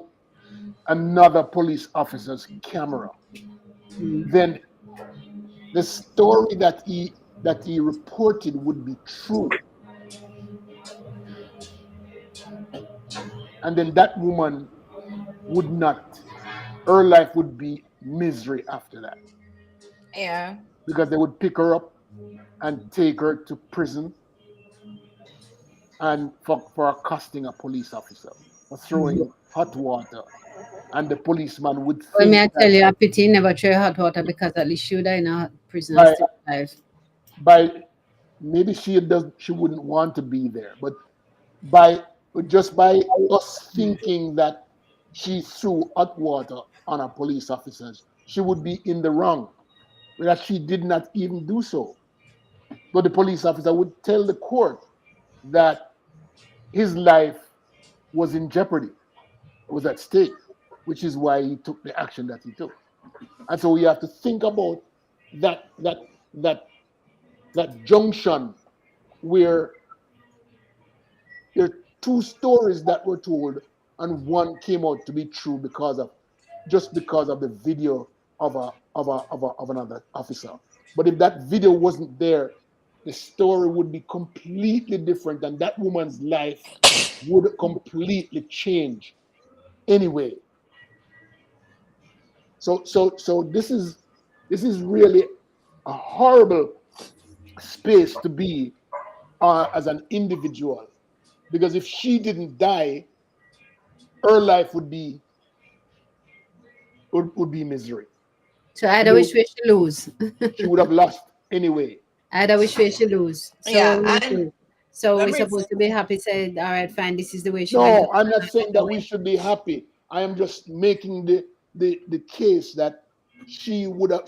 another police officer's camera, then the story that he reported would be true. And then that woman would not, her life would be misery after that, Yeah. because they would pick her up and take her to prison and for accosting a police officer, for throwing hot water. And the policeman would Well, may think I that tell you, a pity never try hot water because at least should I in a prison and by still alive. by maybe she wouldn't want to be there, but by just by us thinking that she threw hot water on our police officers, she would be in the wrong, that she did not even do so. But the police officer would tell the court that his life was in jeopardy, was at stake, which is why he took the action that he took. And so we have to think about that that that that junction where there are two stories that were told, and one came out to be true because of the video of another officer. But if that video wasn't there, the story would be completely different, and that woman's life would completely change anyway. So this is really a horrible space to be as an individual, because if she didn't die, her life would be misery. So either She which would, way she lose. she would have lost anyway. Either which way she lose. So Yeah. we And do. So that we're brings supposed to be happy, said, all right, fine, this is the way she went. No, I'm not saying that we should be happy. I am just making the case that she would have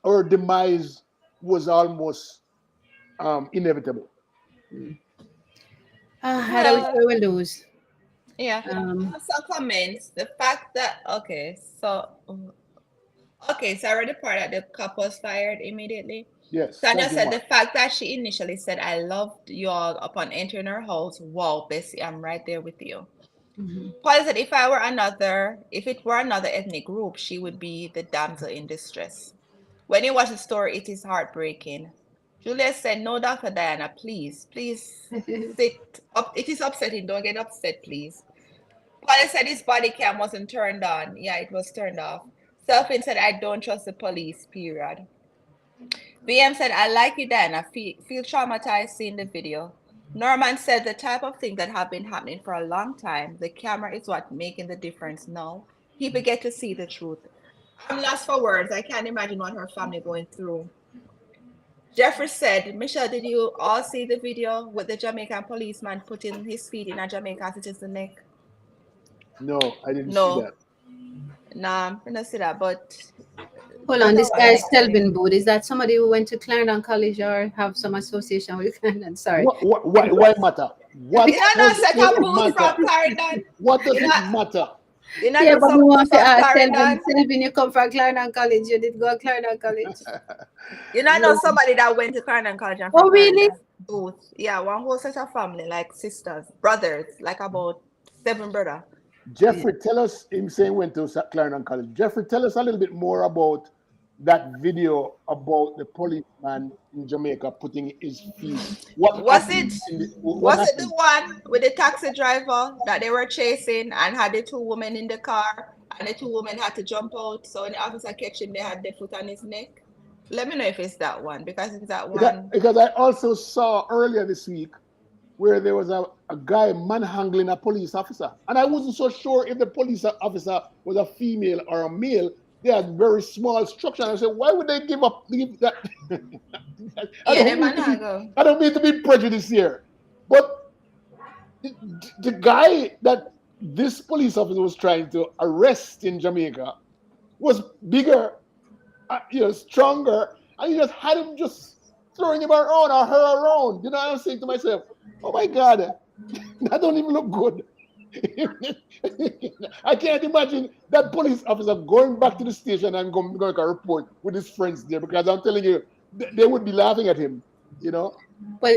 her demise was almost inevitable. Either which well, way we lose. yeah. Um, Some comments. The fact that so I read the part that the cop was fired immediately. Yes, Tanya thank you, said the Mark. fact that she initially said, I loved you all upon entering her house. Wow, Bessie, I'm right there with you. mhm. Paul said, if it were another ethnic group, she would be the damsel in distress. When you watch the story, it is heartbreaking. Juliet said, no, Dr. Diana, please, please sit up. It is upsetting. Don't get upset, please. Paul said his body cam wasn't turned on. Yeah, it was turned off. Selfin said, I don't trust the police, period. VM said, I like you, Diana. Feel traumatized seeing the video. Norman said, the type of things that have been happening for a long time, the camera is what making the difference now. People get to see the truth. I'm lost for words. I can't imagine what her family going through. Jeffrey said, Michelle, did you all see the video with the Jamaican policeman putting his feet in a Jamaican citizen's neck? No, I didn't see No, that. nah, I don't see that, but Hold that's on, all this I guy is like to say. Selvin Booth. Is that somebody who went to Clarendon College or have some association with Clarendon? Sorry. Why matter? What You know, no does set it a booth matter? from Clarendon. What You does know, it matter? you know, Yeah, no but we some booth want to from ask Selvin. Clarendon. Selvin, you come from Clarendon College. You did go to Clarendon College. You know somebody that went to Clarendon College and from Oh, really? Clarendon. Booth. Yeah, one whole set of family, like sisters, brothers, like about 7 brother. Yeah. Jeffrey, tell us, him saying went to Clarendon College. Jeffrey, tell us a little bit more about that video about the policeman in Jamaica putting his feet. What Was happened? it What was it the happened? one with the taxi driver that they were chasing and had the two women in the car and the two women had to jump out? So when the officer catch him, they had their foot on his neck. Let me know if it's that one because if it's that one, Because I also saw earlier this week where there was a guy manhandling a police officer. And I wasn't so sure if the police officer was a female or a male. They had very small structure. And I said, why would they give that? I yeah, the don't mean man to be go. I don't mean to be prejudiced here. But the, the guy that this police officer was trying to arrest in Jamaica was bigger, stronger, and he just had him just throwing him around or her around. You know, I'm saying to myself, oh my God, that don't even look good. I can't imagine that police officer going back to the station and going to report with his friends there because I'm telling you, they would be laughing at him, you know. Well,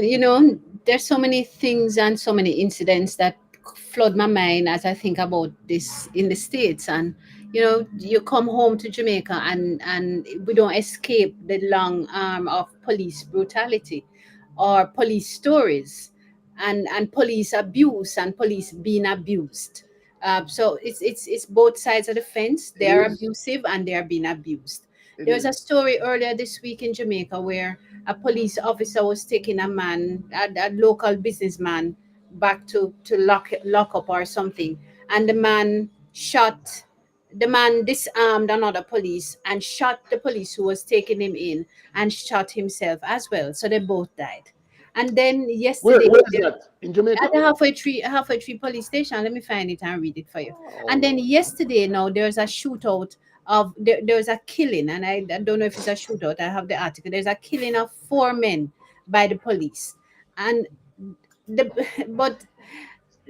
there's so many things and so many incidents that flood my mind as I think about this in the States. And, you come home to Jamaica and we don't escape the long arm of police brutality or police stories and police abuse and police being abused. So it's both sides of the fence. It They are is. abusive and they are being abused. It There was a is. story earlier this week in Jamaica where a police officer was taking a local businessman, back to lock up or something, and the man disarmed another police and shot the police who was taking him in and shot himself as well. So they both died. And then yesterday, Where is that? In Jamaica? at the halfway tree police station. Let me find it and read it for you. And then Oh, yesterday, now there's a shootout there's a killing, and I don't know if it's a shootout. I have the article. There's a killing of 4 men by the police, and the but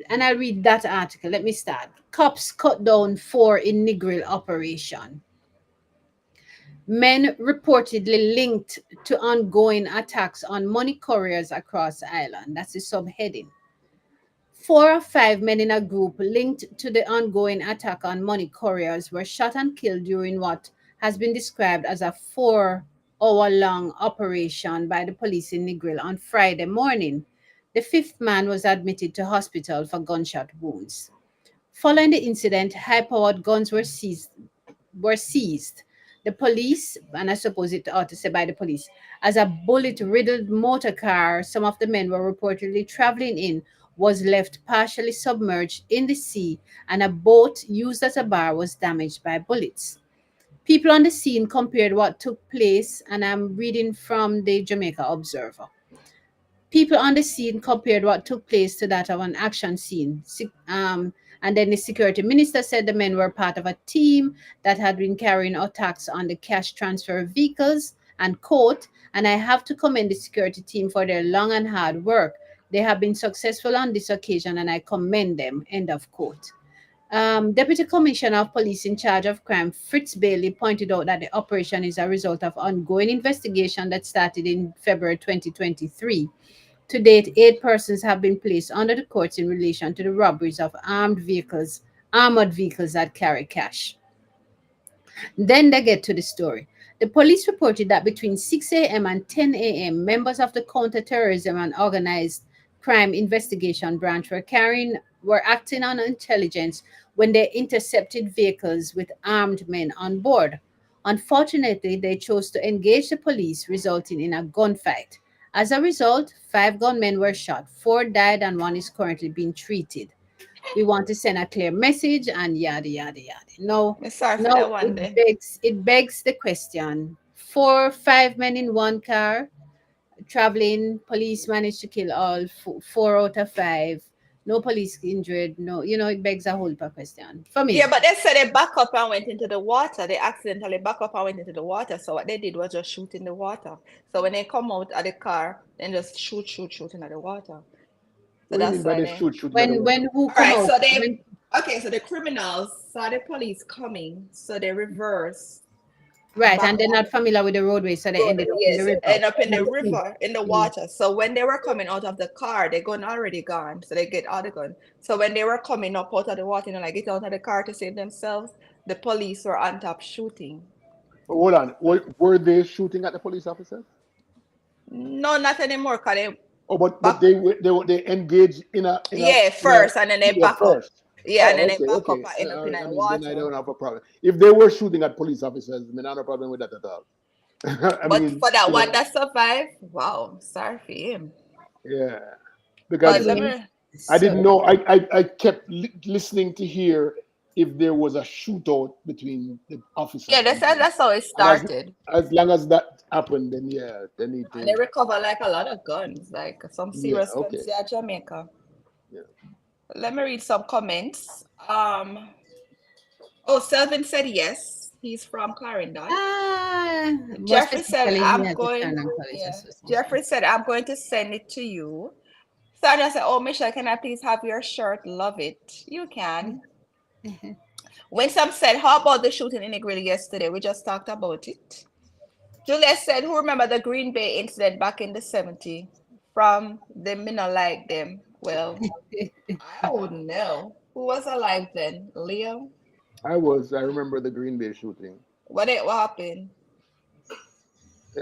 and I'll read that article. Let me start. Cops cut down 4 in Negril operation. Men reportedly linked to ongoing attacks on money couriers across Ireland. That's the subheading. 4 or 5 men in a group linked to the ongoing attack on money couriers were shot and killed during what has been described as a 4-hour long operation by the police in Negril on Friday morning. The fifth man was admitted to hospital for gunshot wounds. Following the incident, high powered guns were seized. The police, and I suppose it ought to say by the police, as a bullet riddled motor car some of the men were reportedly traveling in was left partially submerged in the sea, and a boat used as a bar was damaged by bullets. People on the scene compared what took place, and I'm reading from the Jamaica Observer. People on the scene compared what took place to that of an action scene. And then the security minister said the men were part of a team that had been carrying attacks on the cash transfer vehicles and quote, and I have to commend the security team for their long and hard work. They have been successful on this occasion and I commend them, end of quote. Deputy Commissioner of Police in charge of crime, Fritz Bailey, pointed out that the operation is a result of ongoing investigation that started in February 2023. To date, 8 persons have been placed under the courts in relation to the robberies of armored vehicles that carry cash. Then they get to the story. The police reported that between 6 a.m. and 10 a.m., members of the Counterterrorism and Organized Crime Investigation Branch were acting on intelligence when they intercepted vehicles with armed men on board. Unfortunately, they chose to engage the police, resulting in a gunfight. As a result, 5 gunmen were shot, 4 died, and one is currently being treated. We want to send a clear message and yada yada yada. No, I'm sorry for no, that one it day. begs the question. 5 men in one car traveling, police managed to kill all 4 out of 5. No police injured. No, it begs a whole question for Yeah, me. but they said they back up and went into the water. They accidentally back up and went into the water. So what they did was just shoot in the water. So when they come out of the car, then just shoot into the water. So What do you that's mean by why they they. shooting at the water? When who All come right. out? So they. When Okay. So the criminals saw the police coming, so they reverse right, back and they're up. not familiar with the roadway, so they Road, ended up in the yes, river. end up in In the the sea. river, in the Mm. water. So when they were coming out of the car, the gun already gone. So they get out the gun. So when they were coming up out of the water, like get out of the car to save themselves, the police were on top shooting. But hold on. Were they shooting at the police officers? No, not anymore. Cause they Oh, but back, they engaged yeah, in a first, and then they yeah back up. first. Yeah, and Oh, then they okay, back up okay. and end up in I the mean, then I water. don't have a problem. If they were shooting at police officers, I mean, I have no problem with that at all. I But mean, for that one that survived, wow, sorry for him. yeah, But because let Anyway, me. I so didn't know. I kept listening to hear if there was a shootout between the Yeah, officers and them. that's how it And started. as long as that happened, then yeah, they need And they to. recover like a lot of guns, like some Yeah, serious okay. guns there at Jamaica. Yeah. Let me read some comments. Oh, Selvin said yes. He's from Clarendon. more Jeffrey said, specifically, he I'm had to going. turn on Police Yeah. Association. Jeffrey said, I'm going to send it to you. Sandra said, oh, Michelle, can I please have your shirt? Love it. You can. Winsome said, how about the shooting in the grill yesterday? We just talked about it. Juliet said, who remember the Green Bay incident back in the 70s? From them, me not like them. Well, I wouldn't know. Who was alive then? Leo? I remember the Green Bay shooting. What happened?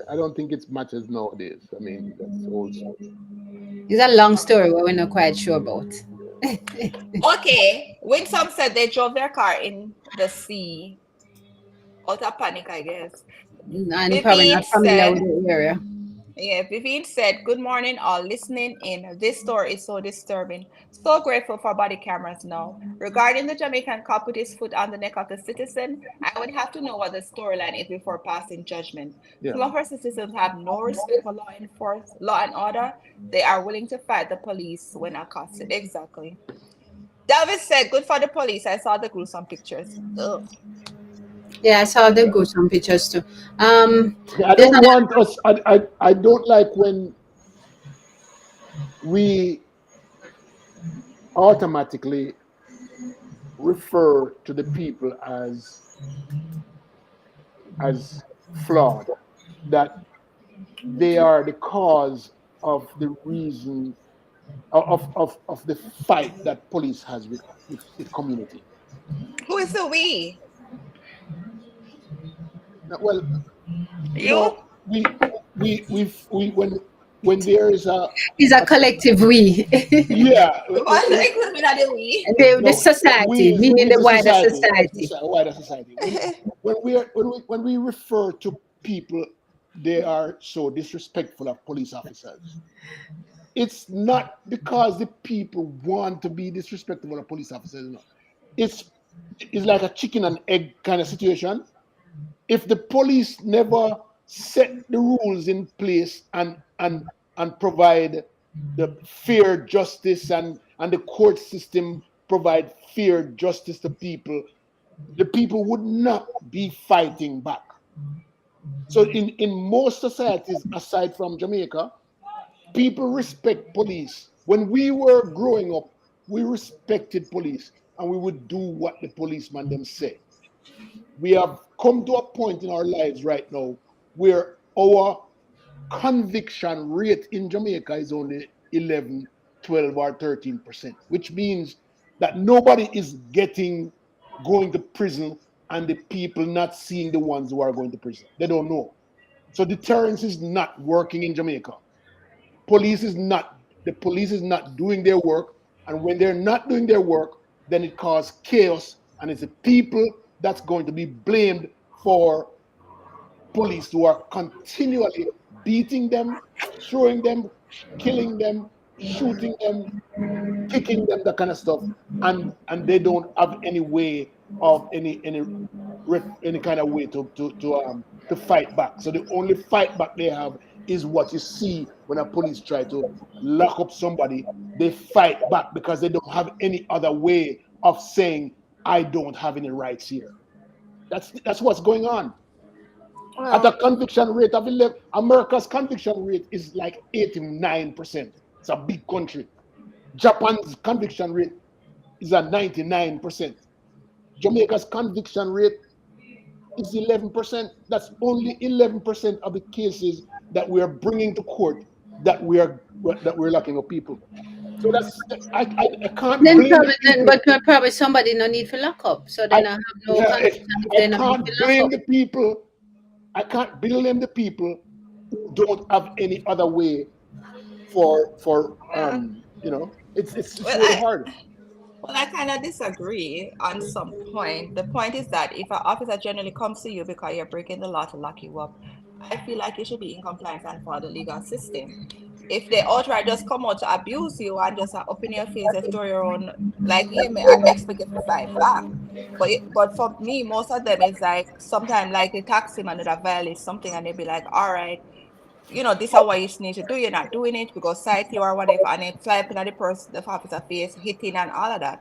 I don't think it's matches nowadays. I mean, that's old school. It's a long story we're not quite sure about. Okay, when some said they drove their car in the sea, out of panic, I guess. And probably Vivian not familiar with said, the area. yeah, Vivian said, good morning, all listening in. This story is so disturbing. So grateful for body cameras now. Regarding the Jamaican cop with his foot on the neck of the citizen, I would have to know what the storyline is before passing judgment. Yeah. Some of our citizens have no respect for law and order. They are willing to fight the police when accosted. Exactly. David said, good for the police. I saw the gruesome pictures. Ugh. Yeah, I saw the gruesome pictures too. Um, Okay, I there's don't another. want us. I don't like when we automatically refer to the people as flawed. That they are the cause of the reason of the fight that police has with the community. Who is the we? Well, you You? know, we when there is Is a a collective we. yeah, What include me not the we? The no, society, we meaning is the the wider society, society. wider society. When we refer to people, they are so disrespectful of police officers. It's not because the people want to be disrespectful of police officers. No. It's it's like a chicken and egg kind of situation. If the police never set the rules in place and provide the fair justice and the court system provide fair justice to people, the people would not be fighting back. So in most societies aside from Jamaica, people respect police. When we were growing up, we respected police and we would do what the policeman them say. We have come to a point in our lives right now where our conviction rate in Jamaica is only 11, 12, or 13%, which means that nobody is going to prison and the people not seeing the ones who are going to prison. They don't know. So deterrence is not working in Jamaica. Police is not the police is not doing their work, and when they're not doing their work, then it causes chaos, and it's the people that's going to be blamed for police who are continually beating them, throwing them, killing them, shooting them, kicking them, that kind of stuff, and they don't have any way of any kind of way to fight back. So the only fight back they have is what you see when a police try to lock up somebody. They fight back because they don't have any other way of saying, I don't have any rights here. That's what's going on. At a Well, conviction rate of 11, America's conviction rate is like 89%. It's a big country. Japan's conviction rate is at 99%. Jamaica's conviction rate is 11%. That's only 11% of the cases that we are bringing to court that we're locking up people. So I can't Then blame the probably, then, people. but probably somebody no need for lock up, so I then I have no yeah, conviction if I they no need can't for lock blame up. the people. I can't blame the people who don't have any other way for well, it's well, really hard. I kind of disagree on some point. The point is that if an officer generally comes to you because you're breaking the law to lock you up, I feel like you should be in compliance and follow the legal system. If they outright just come out to abuse you and just up in your face and throw your own, like you may expect you to fight back. But for me, most of them is like sometimes like the taxi man would have violated something and they'd be like, all right, this is what you need to do. You're not doing it. We go cite you or whatever, and then fly up in the person, the officer face, hitting and all of that.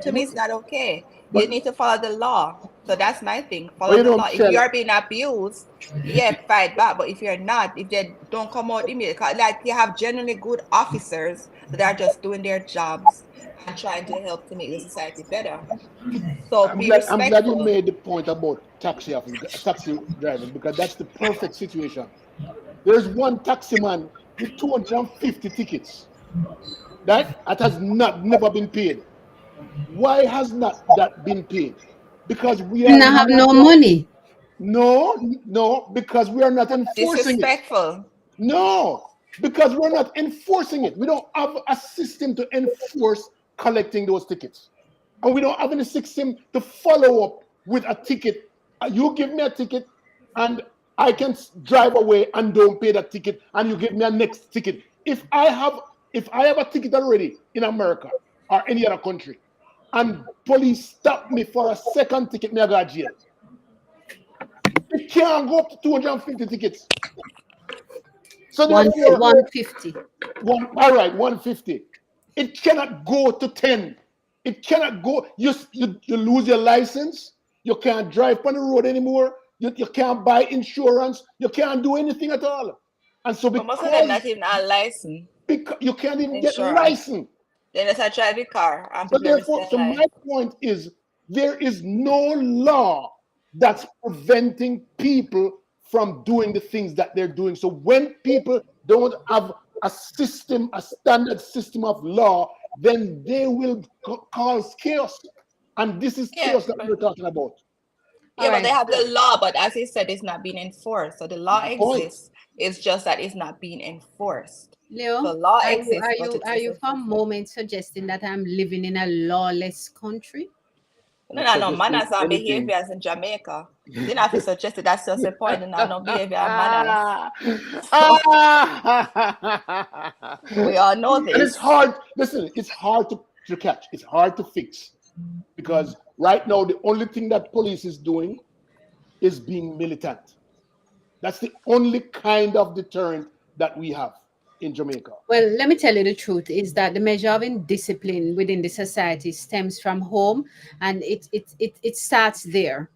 To me, it's not okay. You But need to follow the law. So that's my thing. but Follow you the know, law. If you Michelle, are being abused, yeah, fight back. But if you're not, if they don't come out immediately, like you have genuinely good officers that are just doing their jobs and trying to help to make the society better. So be I'm glad you respectful. made the point about taxi drivers, because that's the perfect situation. There's one taxi man with 250 tickets that has not never been paid. Why has not that been paid? Because we are And I have not. no money. No, because we are not enforcing it. Disrespectful. No, because we're not enforcing it. We don't have a system to enforce collecting those tickets. And we don't have any system to follow up with a ticket. You give me a ticket and I can drive away and don't pay that ticket, and you give me a next ticket. If I have a ticket already in America or any other country, and police stop me for a second ticket, me I go to jail. It can't go up to 250 tickets. So One therefore, 150. all right, 150. It cannot go to 10. It cannot go. You lose your license. You can't drive on the road anymore. You can't buy insurance. You can't do anything at all. And so But most of them not because, even a license, because you can't even get insurance. license. They just drive the car and So people risk therefore, their so life. my point is there is no law that's preventing people from doing the things that they're doing. So when people don't have a standard system of law, then they will cause chaos. And this is Yeah, chaos that but we're talking about. All yeah, but they right. have the law, but as he said, it's not being enforced. So the law Point. exists. It's just that it's not being enforced. Leo, The law are you exists, are but you it are is you for a enforced. moment suggesting that I'm living in a lawless country? I'm No, not no, no, suggesting manners and anything. behaviors in Jamaica. You didn't have to suggest it. That's just the point. And no behavior and manners. So we all know And it's this. hard. Listen, it's hard to catch. It's hard to fix, because right now the only thing that police is doing is being militant. That's the only kind of deterrent that we have in Jamaica. Well, let me tell you the truth is that the measure of indiscipline within the society stems from home, and it starts there.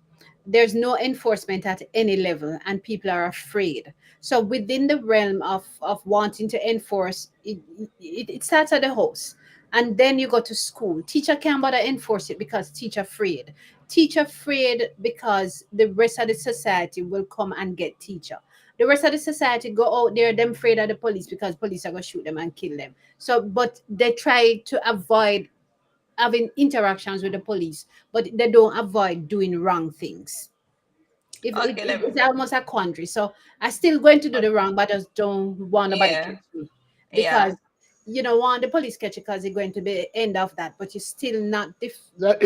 There's no enforcement at any level, and people are afraid. So within the realm of wanting to enforce, it starts at the house. And then you go to school. Teacher can't bother enforce it because teacher afraid. Teacher afraid because the rest of the society will come and get teacher. The rest of the society go out there, them afraid of the police because police are gonna shoot them and kill them. So, but they try to avoid having interactions with the police, but they don't avoid doing wrong things. If Okay, let me. it's almost a quandary. So I still going to do the wrong, but I just don't want nobody Yeah, catch me, yeah. because you don't want the police catch you, because you're going to be end of that, but you're still not But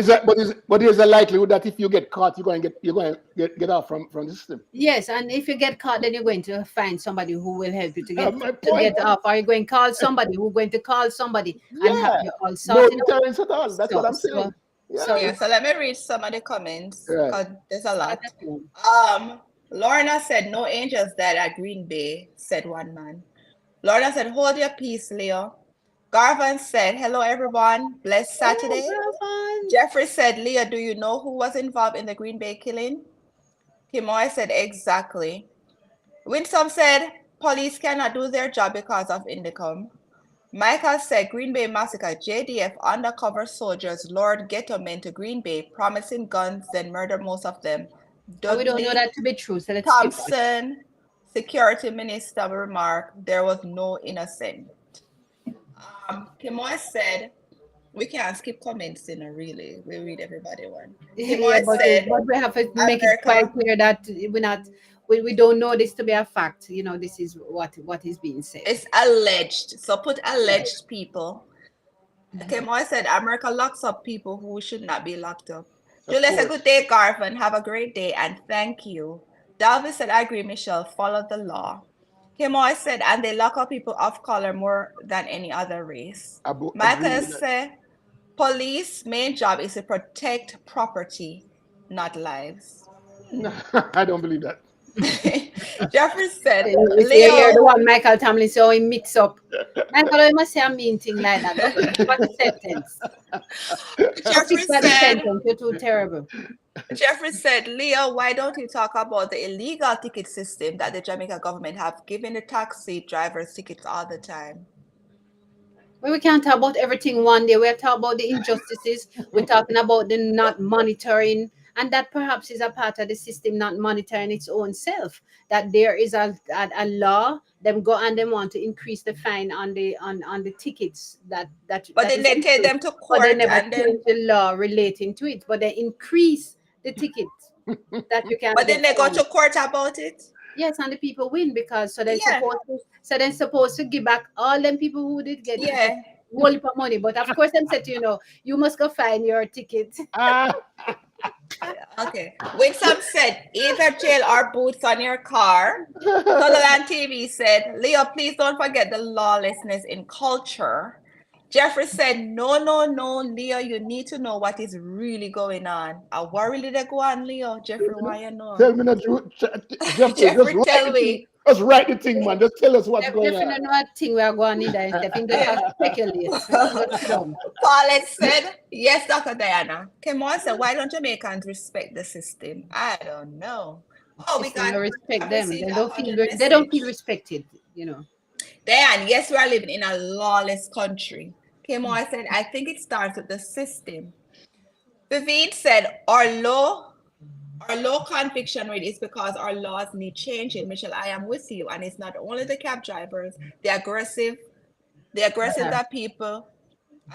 there's a likelihood that if you get caught, you're going to get off from the system. yes, and if you get caught, then you're going to find somebody who will help you My to point. get off. Or you're going to call somebody who's going to call somebody and have Yeah. you all No sorted out. deterrence at all. That's what So I'm so saying. so Yeah. Yeah, it's so let me read some of the comments Right. because there's a start lot. at home. Lorna said, "No angels died at Green Bay," said one man. Lorna said, "Hold your peace, Leo." Garvan said, "Hello, everyone. Blessed Oh, Saturday." girlfriend. Jeffrey said, "Leah, do you know who was involved in the Green Bay killing?" Kimoy said, "Exactly." Winsome said, "Police cannot do their job because of income." Michael said, "Green Bay Massacre, JDF undercover soldiers lured ghetto men to Green Bay, promising guns, then murder most of them." And we don't know Dudley that to be true, so let's skip that. Thompson, security minister, remarked, "There was no innocent." Kimoy said, we can't skip comments, really. We read everybody one. Yeah, Kimoy said, but we have to make it quite America, clear that we're not we don't know this to be a fact. This is what is being said. it's alleged. So put Right. alleged people. Kimoy said, America locks up people who should not be locked up. Of Julia said, course. "Good day, Garvin. Have a great day and thank you." Dalvin said, "I agree, Michelle. Follow the law." Kimoy said, "And they lock up people of color more than any other race." Agree Michael with that. said, "Police main job is to protect property, not lives." I don't believe that. Jeffrey said, You see, you're the "Leo." one Michael Tamlin, so he mix up. Michael, you must say a mean thing like that. Go fix the sentence. Go Jeffrey fix that said, sentence. You're too terrible. "Leo, why don't you talk about the illegal ticket system that the Jamaica government have given the taxi drivers tickets all the time?" Well, we can't talk about everything one day. We're talking about the injustices. We're talking about the not monitoring, and that perhaps is a part of the system not monitoring its own self. That there is a law. Them go and them want to increase the fine on the tickets But that then is they take issued, them to but they court never and then change the law relating to it. But they increase the tickets that you can but then get they go fined. to court about it. Yes, and the people win, because Yeah, they're supposed to give back all them people who did get yeah. whole heap of money. But of course them said, you must go find your ticket. Ah, Okay. Winsome said, "Either jail or boots on your car." Sutherland TV said, "Leo, please don't forget the lawlessness in culture." Jeffrey said, "No, no, no, Leo, you need to know what is really going on." I worry did they go on, Leo. Jeffrey, why you know? tell me that Jeffrey, Jeffrey, tell me. just write the thing, man. Just tell us what's going Definitely on. not know what thing we are going in there. Definitely just have to speculate. Go sit down. Paulette said, "Yes, Dr. Diana." Kimon said, "Why don't Jamaicans respect the system?" I don't know. Oh, we System got, will I respect them. received a 100 They don't feel message. respected. Diane, yes, we are living in a lawless country. Kimon said, "I think it starts with the system." Vivian said, our low conviction rate is because our laws need changing. Michelle, I am with you. And it's not only the cab drivers, the aggressive Yeah. that people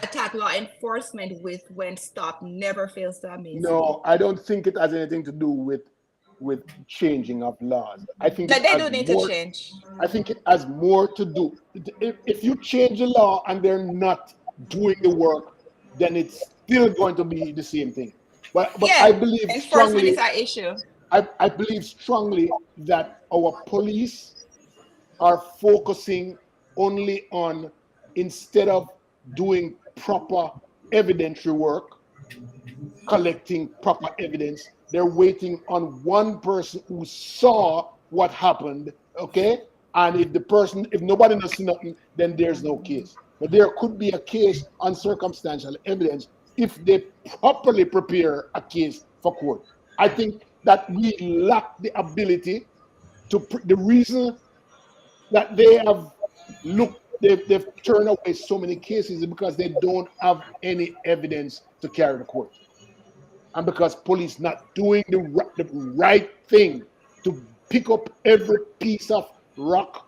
attack law enforcement with when stopped never fails to amaze me. No, I don't think it has anything to do with changing of laws. I think it That they has do need to more. change. I think it has more to do. If you change the law and they're not doing the work, then it's still going to be the same thing. But I Yeah, believe enforcement is strongly. our issue. I believe strongly that our police are focusing only on, instead of doing proper evidentiary work, collecting proper evidence. They're waiting on one person who saw what happened, okay? And if nobody knows nothing, then there's no case. But there could be a case on circumstantial evidence if they properly prepare a case for court. I think that we lack the ability the reason that they have they've turned away so many cases is because they don't have any evidence to carry to court, and because police not doing the right thing to pick up every piece of rock,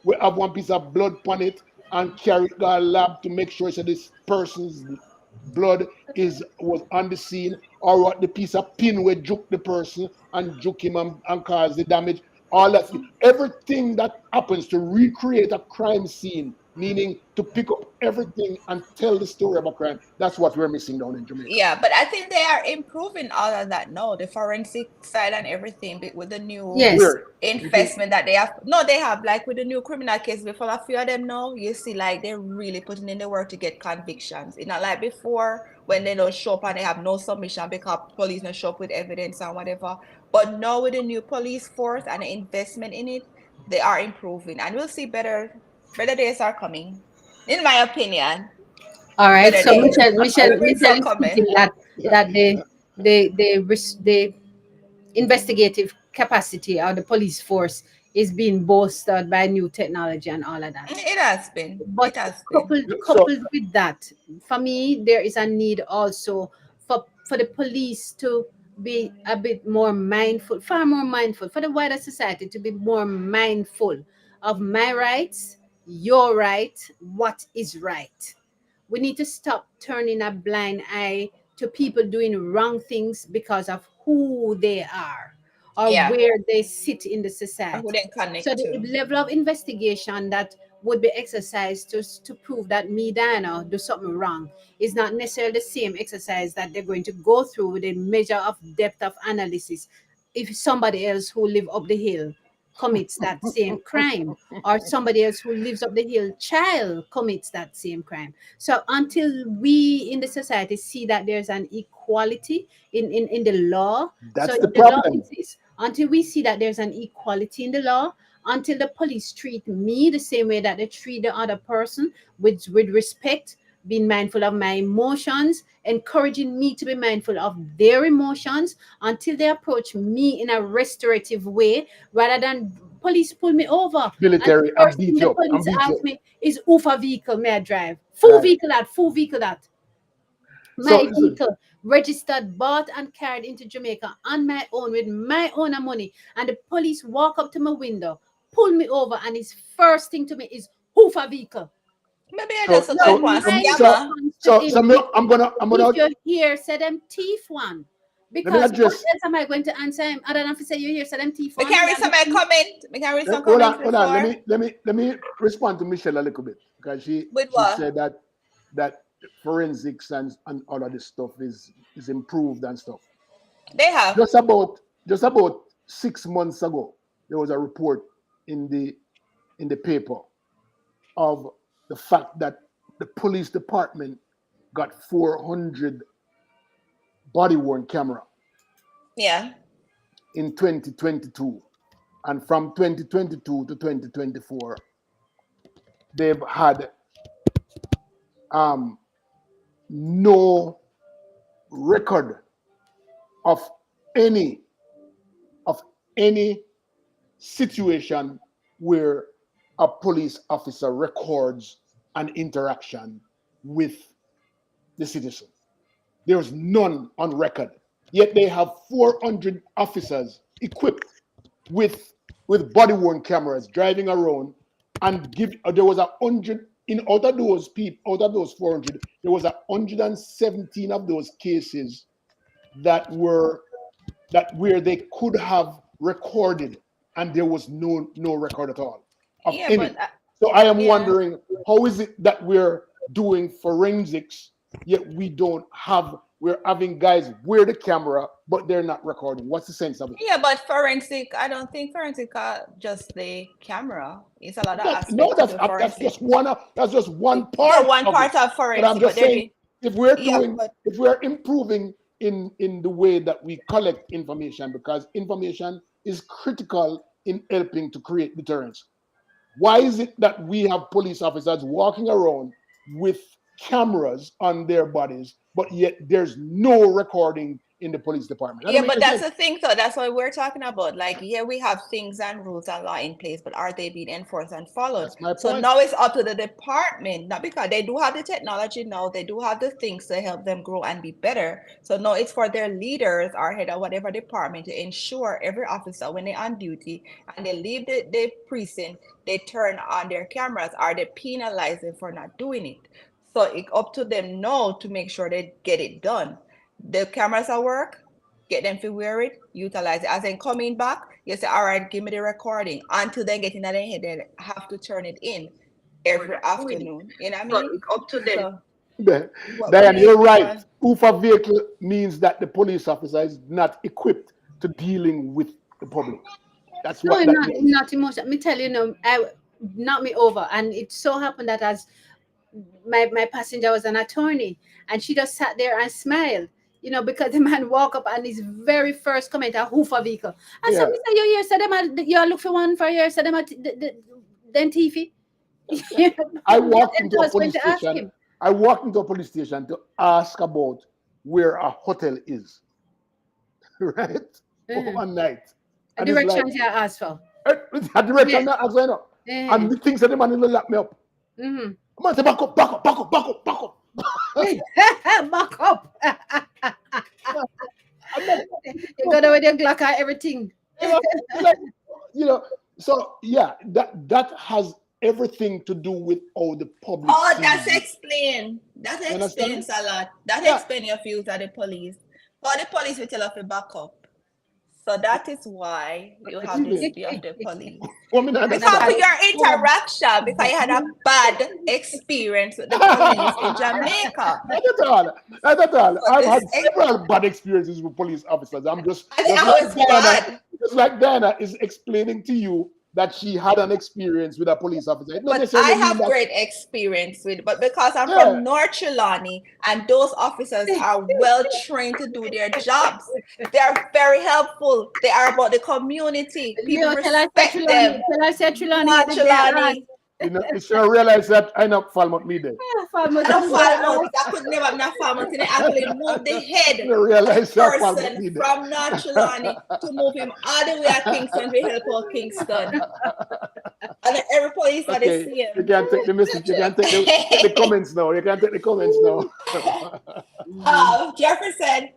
we have one piece of blood on it, and carry it to a lab to make sure that this person's blood is was on the scene, or what the piece of pin will juke the person and juke him and cause the damage. All that, everything that happens to recreate a crime scene, meaning to pick up everything and tell the story of a crime. That's what we're missing down in Jamaica. Yeah, but I think they are improving all of that now, the forensic side and everything, with the new Yes. Where you think investment that they have. No, they have, like with the new criminal case, before a few of them now, you see like they're really putting in the work to get convictions. It's not like before when they don't show up and they have no submission because police don't show up with evidence and whatever. But now with the new police force and the investment in it, they are improving, and we'll see better days are coming. In my opinion, All right. better So days. I, We're Michelle so is speaking coming. that the investigative capacity or the police force is being bolstered by new technology and all of that. It has been. It But has been. so coupled with that, for me, there is a need also for the police to be a bit more mindful, far more mindful, for the wider society to be more mindful of my rights, your right, what is right. We need to stop turning a blind eye to people doing wrong things because of who they are or Yeah. where they sit in the I society. wouldn't So connect the to. level of investigation that would be exercised to prove that me, Diana, do something wrong is not necessarily the same exercise that they're going to go through with a measure of depth of analysis if somebody else who live up the hill commits that same crime, or somebody else who lives up the hill child commits that same crime. So until we in the society see that there's an equality in the law, so that's the if the law problem. exists, until we see that there's an equality in the law, until the police treat me the same way that they treat the other person, with respect, being mindful of my emotions, encouraging me to be mindful of their emotions, until they approach me in a restorative way rather than police pull me over and the Military and first thing beat the you up and police beat you ask up. me is "Ufa vehicle may I drive?" Full Right. vehicle that, full vehicle that. So My listen, vehicle registered, bought and carried into Jamaica on my own with my own money, and the police walk up to my window, pull me over, and his first thing to me is "Hoof a vehicle." Maybe I so just look So like so one my scammer. response to so him so is, I'm gonna if you're here, say them thief one. let me Because what address. else am I going to answer him other than to say you're here, say them thief We one? can Me read and the some thief. comment. We can read some Hold comments on, hold on. Let before. me let me respond to Michelle a little bit because With she what? said that forensics and all of this stuff is improved and stuff. They have. Just about 6 months ago, there was a report in the paper of the fact that the police department got 400 body worn camera Yeah. in 2022, and from 2022 to 2024, they've had um, no record of any of any situation where a police officer records an interaction with the citizen. There's none on record. Yet they have 400 officers equipped with body worn cameras driving around and give. There was 100 in out of those people, out of those 400, there was 117 of those cases that were that where they could have recorded, and there was no record at all of Yeah, any. but So I am yeah. wondering, how is it that we're doing forensics yet we're having guys wear the camera but they're not recording? What's the sense of it? Yeah, but forensic, I don't think forensic are just the camera. It's a lot of No, aspect to the that's forensic. just one Yeah, part one of it. part of But I'm forensic, but just there saying, be, yeah, but if we're improving in the way that we collect information, because information is critical in helping to create deterrence. Why is it that we have police officers walking around with cameras on their bodies, but yet there's no recording in the police department? That don't yeah, make but any that's sense. the thing, so that's what we're talking about. Like, yeah, we have things and rules and law in place, but are they being enforced and followed? That's my So point. now it's up to the department, not because they do have the technology now, they do have the things to help them grow and be better. So now it's for their leaders or head of whatever department to ensure every officer when they're on duty and they leave the precinct, they turn on their cameras or they penalize them for not doing it. So it's up to them now to make sure they get it done. The cameras at work, get them to wear it, utilize it. As in coming back, you say, all right, give me the recording. Until they get in their head, they have to turn it in every afternoon. You know what I So mean? it's up to them. So what Diane, do you're you right. want? UFA vehicle means that the police officer is not equipped to dealing with the public. That's No, what that not means. not emotion. Me tell you, knocked me over, and it so happened that as my passenger was an attorney, and she just sat there and smiled. Because the man walk up and his very first comment, a hoofer vehicle. I said, Yeah. Mr. You here, said them you look for one for here, said them at then Tiffy. I But walked them into a just went police to ask station. him. I walked into a police station to ask about where a hotel is, right? Uh-huh. One night. A And it's like, directions you asked for. a direction Yes. that as I know. Uh-huh. And the things that the man will lock me up. Mm-hmm. Man say, back up, back up, back up, back up, back up. Back up. I'm not, You got with your Glock and everything. you know, like, you know, so yeah, that has everything to do with how the public Oh, that's sees you. explain. That You understand? explains a lot. That Yeah, explains your views of the police. But the police will tell us to back up. So that is why you have this really. view of the police. Woman, I And a Because bad of understand. your interaction, because you had a bad experience with the police in Jamaica. Not at all. Not at all. So I've this, had several bad experiences with police officers. I'm and just I like was Diana, bad. just like Diana is explaining to you that she had an experience with a police officer. It doesn't But I necessarily mean have that. great experience with, but because I'm Yeah, from North Trelawney and those officers are well trained to do their jobs, they are very helpful. They are about the community. People Leo, tell us that respect them. Trelawney North had a bare ass. Trelawney. you should realize that I know Falmouth me there. Farmer And a done bare Falmouth, ass. that could never be a Falmouth. They actually move the head You realize that Falmouth person me there. from North Trelawney to move him all the way to Kingston to help out Kingston. And every police are the Okay, you same. can take the message. You can take the comments now. You can take the comments now. Jeffrey said,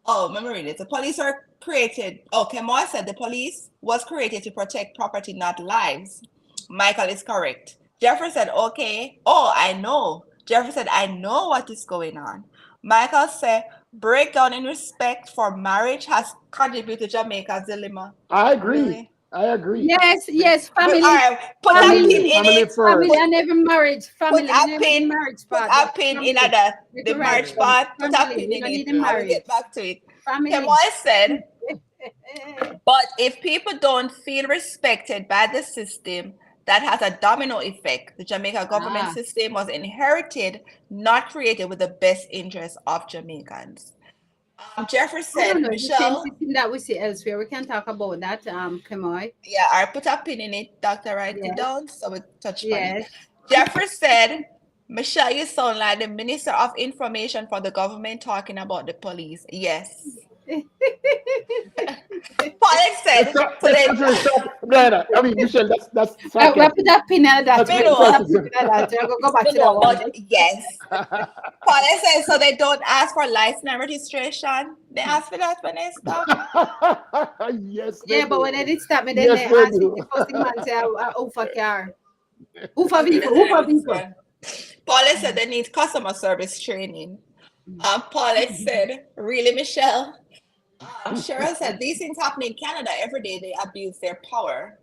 oh, let me read it. The police are created. Okay, Moore said the police was created to protect property, not lives. Michael is correct. Jeffrey said, okay. Oh, I know. Jeffrey said, I know what is going on. Michael said, breakdown in respect for marriage has contributed to Jamaica's dilemma. I agree. Really? I agree. Yes, But, family, all right, put a family, pin in Family it. first. family, and even marriage, Put family, a never the pin. marriage Put part, a but pin in family. the You're right. marriage part. Put a Family, pin we in don't it. need the I will marriage. get back to it. Family. Kemoy said, but if people don't feel respected by the system, that has a domino effect. The Jamaica government Ah. system was inherited, not created with the best interest of Jamaicans. Jeffrey I said, don't know, it's the same Michelle, system that we see elsewhere. We can talk about that, Kemoy. yeah, I put a pin in it, Dr. Write it Yes, down, so we touch upon it. yes. Jeffrey said, Michelle, you sound like the Minister of Information for the government talking about the police. Yes. Paul said, so That's they, actually Diana. I mean, Michelle, that's We sarcasm. put that pin in that. That's We you put know, that pin in that. Go back to that no, one. but yes. Paul said, so they don't ask for license and registration. They ask for that when they stop. Yes, they Yeah, but do. when they did stop me, then Yes, they they asked me, do. the first thing man say, "Who for car? Who for Okay, vehicle? that's Who for this vehicle?" one. Paul said they need customer service training. Paul said, really, Michelle? Cheryl said, these things happen in Canada every day. They abuse their power.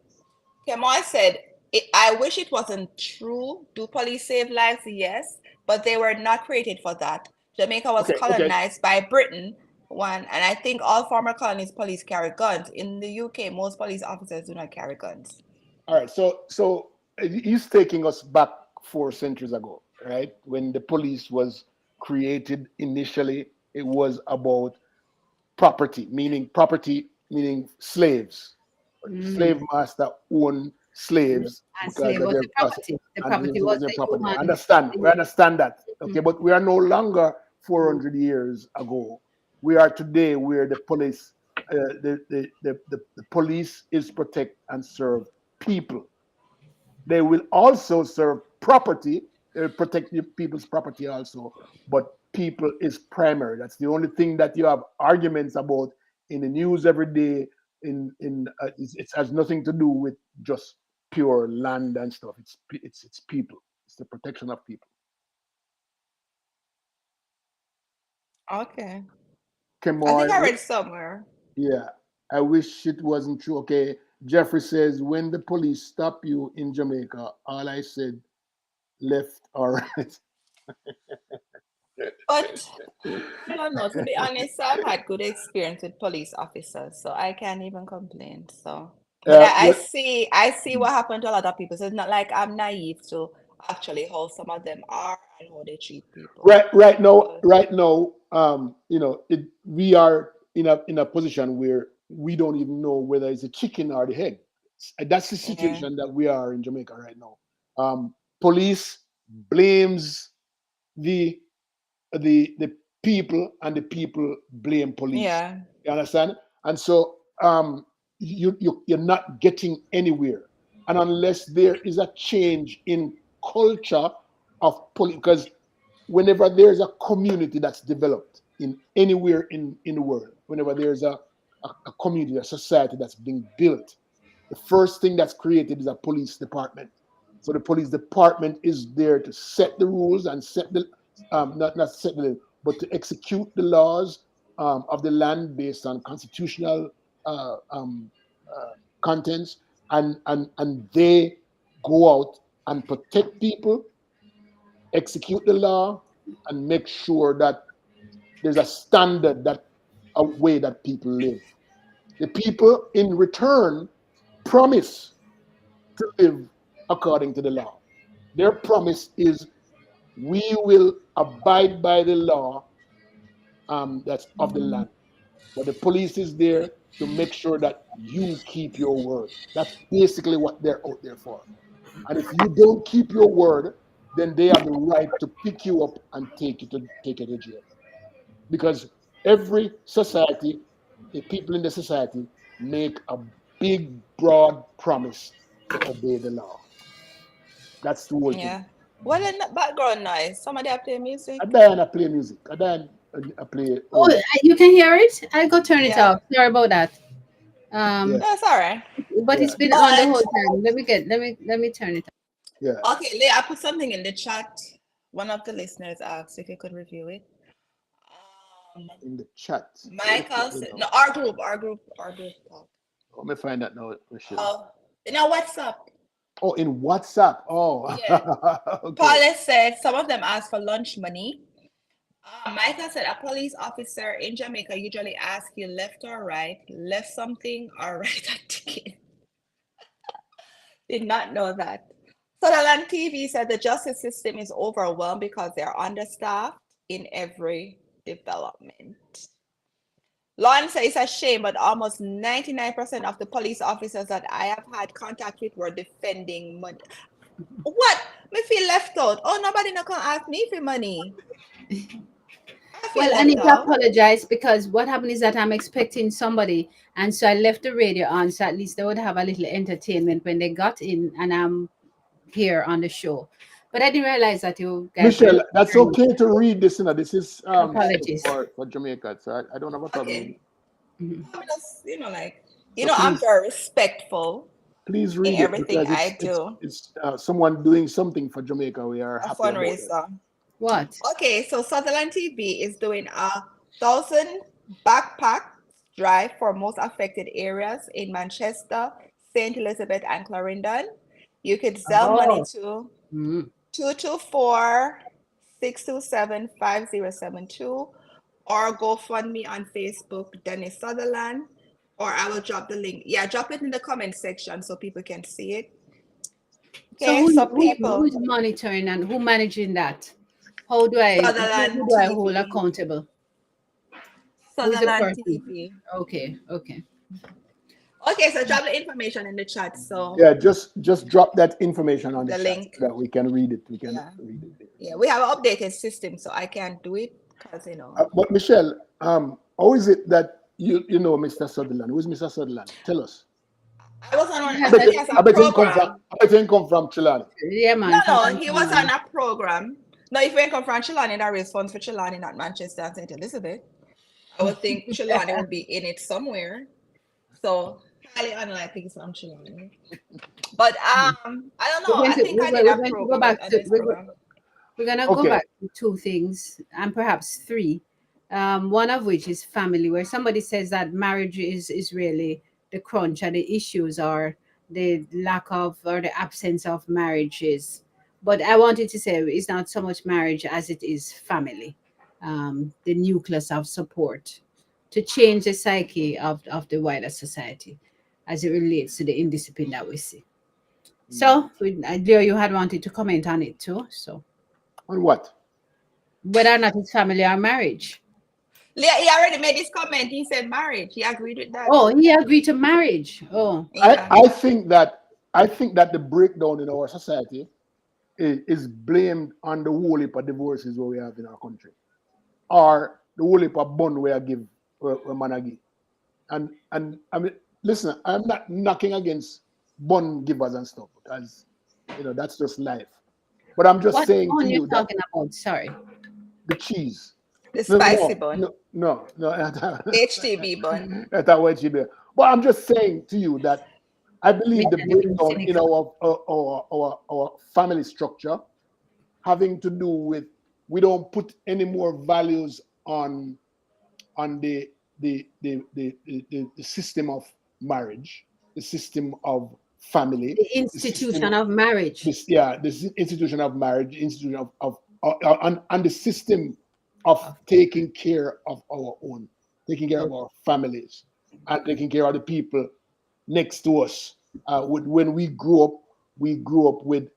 Kemoy said, I wish it wasn't true. Do police save lives? Yes, but they were not created for that. Jamaica was Okay. colonized by Britain, and I think all former colonies police carry guns. In the UK, most police officers do not carry guns. All right. So he's taking us back 4 centuries ago, right? When the police was created initially, it was about property, meaning slaves. Slave master owned slaves And because slave of was their the process, property. The and property it was was their the property. human. We understand that. Okay, but we are no longer 400 years ago. We are today where the police, the police is protect and serve people. They will also serve property. They will protect people's property also, but people is primary. That's the only thing that you have arguments about in the news every day. It has nothing to do with just pure land and stuff. It's people. It's the protection of people. Okay. Come I think I on. read somewhere. Yeah. I wish it wasn't true. Okay. Jeffrey says, when the police stop you in Jamaica, all I said, left or right. But I don't know. To be honest, I've had good experience with police officers, so I can't even complain. So, but I What, see what happened to a lot of people. So it's not like I'm naive to actually how some of them are and how they treat people. So right now, we are in a position where we don't even know whether it's a chicken or the egg. That's the yeah, situation that we are in Jamaica right now. Police blames the the people, and the people blame police. yeah, You understand? And so you're not getting anywhere, and unless there is a change in culture of police, because whenever there's a community that's developed in anywhere in the world, whenever there's a community, a society that's being built, the first thing that's created is a police department. So the police department is there to set the rules and set the not set the, but to execute the laws of the land based on constitutional uh, um, uh, contents, and they go out and protect people, execute the law, and make sure that there's a standard, that a way that people live. The people in return promise to live according to the law. Their promise is, we will abide by the law that's of the land. But the police is there to make sure that you keep your word. That's basically what they're out there for. And if you don't keep your word, then they have the right to pick you up and take you to jail. Because every society, the people in the society make a big, broad promise to obey the law. That's the whole thing. yeah. What in the background noise? Somebody up play I music? die and I play music. I die and I play Oh, audio. you can hear it? I go turn it Yeah, off. Sorry about that. Yeah, Um, that's all right. but yeah, it's been on the But whole time. Let me turn it off. yeah. okay, Leah, I put something in the chat. One of the listeners asked if you could review it. Um, In the chat. Let Michael me said, no, know. our group talk. Let me find that now, Michelle. Oh, now what's up? Oh, in WhatsApp. Oh, Yeah. okay. Paulette said some of them ask for lunch money. Michael said a police officer in Jamaica usually asks you left or right, left something or right a ticket. Did not know that. Sutherland TV said the justice system is overwhelmed because they are understaffed in every development. Lauren says it's a shame, but almost 99% of the police officers that I have had contact with were defending money. What? Me feel left out. Oh, nobody not gonna ask me for money. I feel Well, I left need to out. apologize because what happened is that I'm expecting somebody, and so I left the radio on, so at least they would have a little entertainment when they got in, and I'm here on the show. But I didn't realize that you guys were Michelle, that's trying. okay to read this. This is stuff Apologies. for Jamaica, so I don't have a problem with it. Okay. Mhm. I'm just, like, So I'm please, very respectful please in read it, everything because I do. it's someone doing something for Jamaica. We are A happy about it. fundraiser. What? Okay, so Sutherland TV is doing a 1,000 backpack drive for most affected areas in Manchester, St. Elizabeth, and Clarendon. You could sell money Oh. to Mm. 224-627-5072, or GoFundMe on Facebook, Dennis Sutherland, or I will drop the link. Yeah, drop it in the comment section so people can see it. So Okay, who, so who people, is monitoring and who managing that? How do I who Sutherland do I hold TV, accountable? Who is the Sutherland person? TV. Okay, okay. Okay, so drop the information in the chat. So Yeah, just drop that information on the the chat link. so that we can read it. We can Yeah. read it there. Yeah. We have an updated system, so I can't do it because But Michelle, how is it that you know Mr. Sutherland? Who's Mr. Sutherland? Tell us. I was on I Yeah, bet that that he you, has I a bet you come from program. I bet you come from Chilani. yeah, No, man. Come no, on, he come was on on. a program. No, if we come from Chilani, that raise funds for Chilani, not Manchester and St. Elizabeth. I would think Chilani would be in it somewhere. So highly unlikely he's from Chilani. But I don't know. I think I did We're a going to go program back on to this program. we're gonna go Okay. back to two things and perhaps three. One of which is family, where somebody says that marriage is really the crunch, and the issues are the lack of or the absence of marriages. But I wanted to say it's not so much marriage as it is family, the nucleus of support to change the psyche of the wider society as it relates to the indiscipline that we see. Mm. So, Leo, you had wanted to comment on it too. So, On what? whether or not it's family or marriage. He already made his comment. He said marriage. He agreed with that. Oh, he agreed to marriage. Oh, Yeah. I think that the breakdown in our society is blamed on the whole heap of divorces what we have in our country, or the whole heap of bond we are give we man a give. And I mean, listen, I'm not knocking against bond givers and stuff because that's just life. But I'm just what saying to phone you you that talking about? Sorry. the cheese. The No, spicy no, bun. no, no, no. HTB bun. That's not what you do. But I'm just saying to you that I Me believe the and you being breakdown in cynical. our family structure having to do with we don't put any more values on the system of marriage, the system of family, The the system institution of marriage. this yeah this institution of marriage, institution and the system of Of taking care of our own, taking care of our families, and taking care of the people next to us. When we grew up with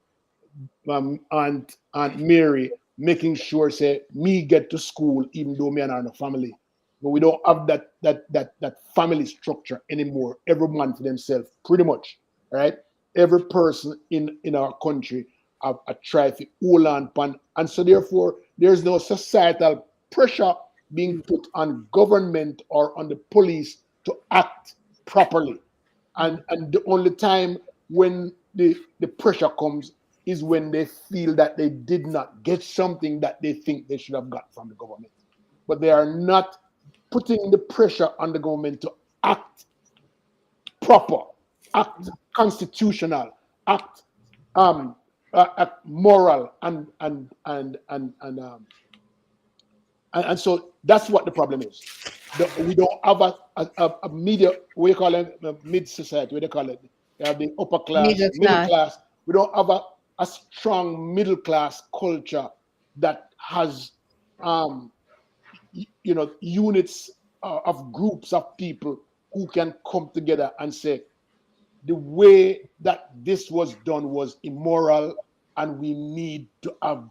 Aunt Mary making sure say me get to school even though me and her no family. But we don't have that family structure anymore. Every man for themselves, pretty much. Right? Every person in our country have a try to hold on pan. And so therefore there's no societal pressure being put on government or on the police to act properly. And the only time when the pressure comes is when they feel that they did not get something that they think they should have got from the government. But they are not putting the pressure on the government to act proper, act constitutional, act act moral, and so that's what the problem is. We don't have a media, we call it mid society, what they call it. They have the upper class, middle middle class. class. We don't have a strong middle class culture that has um, units of groups of people who can come together and say the way that this was done was immoral, and we need to have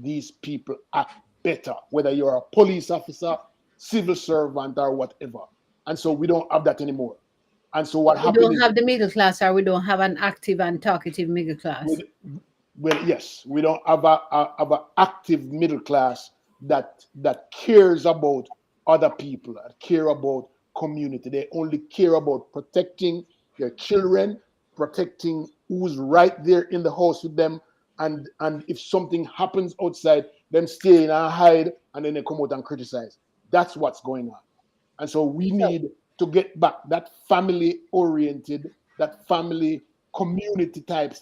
these people act better, whether you're a police officer, civil servant, or whatever. And so we don't have that anymore. And so what We happened don't is have the middle class, or we don't have an active and talkative middle with class. well, yes, we don't have a active middle class that cares about other people, that care about community. They only care about protecting their children, protecting who's right there in the house with them, and if something happens outside, them stay in and hide, and then they come out and criticize. That's what's going on. And so we So, need to get back that family oriented, that family community type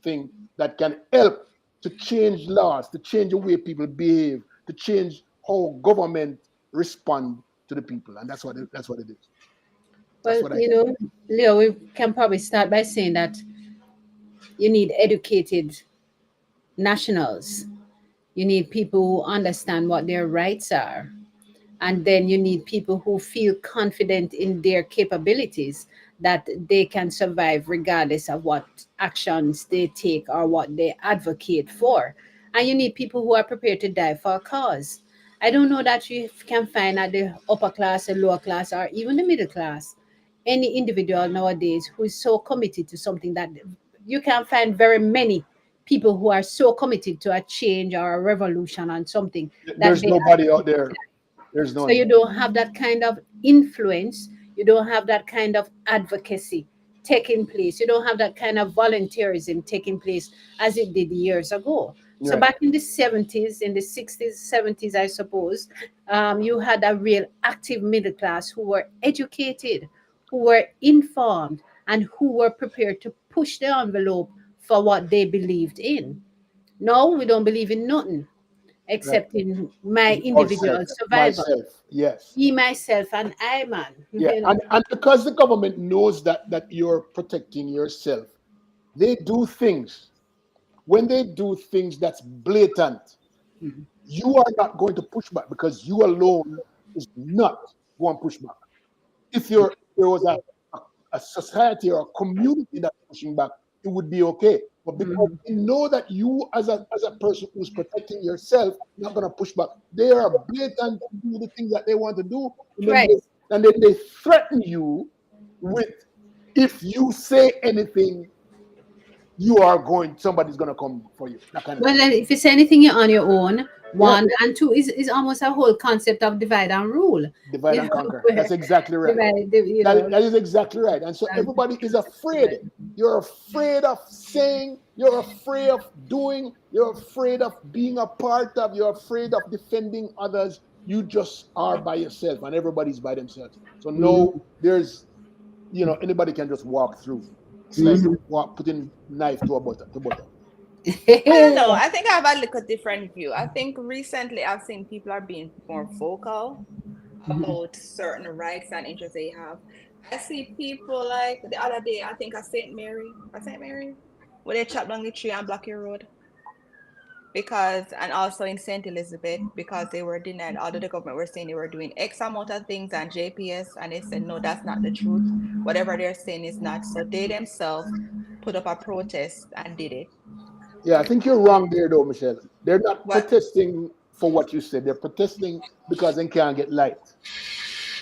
thing that can help to change laws, to change the way people behave, to change how government respond to the people. And that's what it is. That's well, what I think. Leo, we can probably start by saying that you need educated nationals. You need people who understand what their rights are. And then you need people who feel confident in their capabilities, that they can survive regardless of what actions they take or what they advocate for. And you need people who are prepared to die for a cause. I don't know that you can find at the upper class, the lower class, or even the middle class any individual nowadays who is so committed to something, that you can find very many people who are so committed to a change or a revolution on something that There's they nobody out there. There's so you none. don't have that kind of influence. You don't have that kind of advocacy taking place. You don't have that kind of volunteerism taking place as it did years ago. So Right. back in the 70s, in the 60s, 70s, I suppose, you had a real active middle class who were educated, who were informed, and who were prepared to push the envelope for what they believed in. No, we don't believe in nothing. Right. except in my Ourselves, individual survival. myself, yes. Me, myself, and I, man. Yeah, You know. and because the government knows that you're protecting yourself, they do things. When they do things that's blatant, Mhm. you are not going to push back because you alone is not going to push back. If there was a society or a community that's pushing back, it would be okay. But because Mhm. they know that you as a person who's protecting yourself, not gonna push back. They are blatant to do the things that they want to do, and then Right. they threaten you with if you say anything, somebody's gonna come for you. That kind of Well, thing. then if you say anything, you're on your own. Yeah, One and two is almost a whole concept of divide and rule. divide You and know, conquer. where That's exactly right. divide, That is exactly right. And so um, everybody is afraid. You're afraid of saying, you're afraid of doing, you're afraid of being a part of, you're afraid of defending others. You just are by yourself and everybody's by themselves. So mhm, no, anybody can just walk through. It's like mhm. putting knife to a butter. I don't know. I think I have a little different view. I think recently I've seen people are being more vocal about certain rights and interests they have. I see people like the other day, I think St. Mary, where they chop down the tree and block your road. And also in St. Elizabeth, because they were denied, although the government were saying they were doing X amount of things and JPS, and they said, no, that's not the truth. Whatever they're saying is not. So they themselves put up a protest and did it. Yeah, I think you're wrong there though, Michelle. They're not What? protesting for what you said. They're protesting because they can't get light.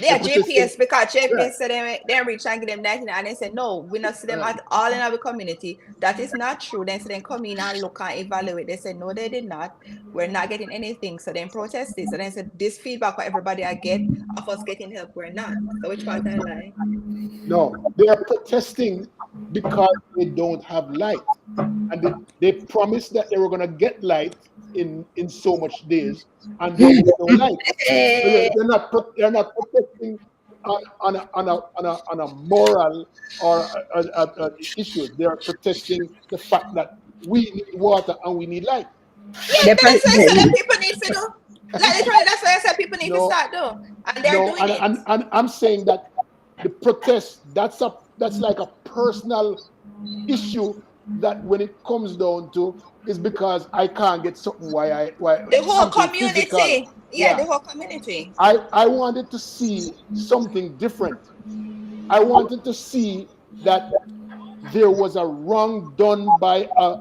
They're Yeah, protesting. JPS, because Right. JPS said they reach and give them 99, and they said no, we not see them Right. at all in our community. That is not true. Then so then come in and look and evaluate. They said no, they did not. We're not getting anything. So then protest this. So then said this feedback for everybody I get of us getting help, we're not. So which part I lie? No, they are protesting because they don't have light, and they promised that they were going to get light in so much days, and there was no light. So they're not protesting on a moral or issues. They are protesting the fact that we need water and we need light. Yeah, The then pre- that's what I said that people need to do. Like literally, that's what I said people need to No, start doing. And they're no, doing it. and I'm saying that the protest that's like a personal issue that when it comes down to is because I can't get something why The whole something physical. community. Yeah, Yeah. the whole community. I wanted to see something different. I wanted to see that there was a wrong done by a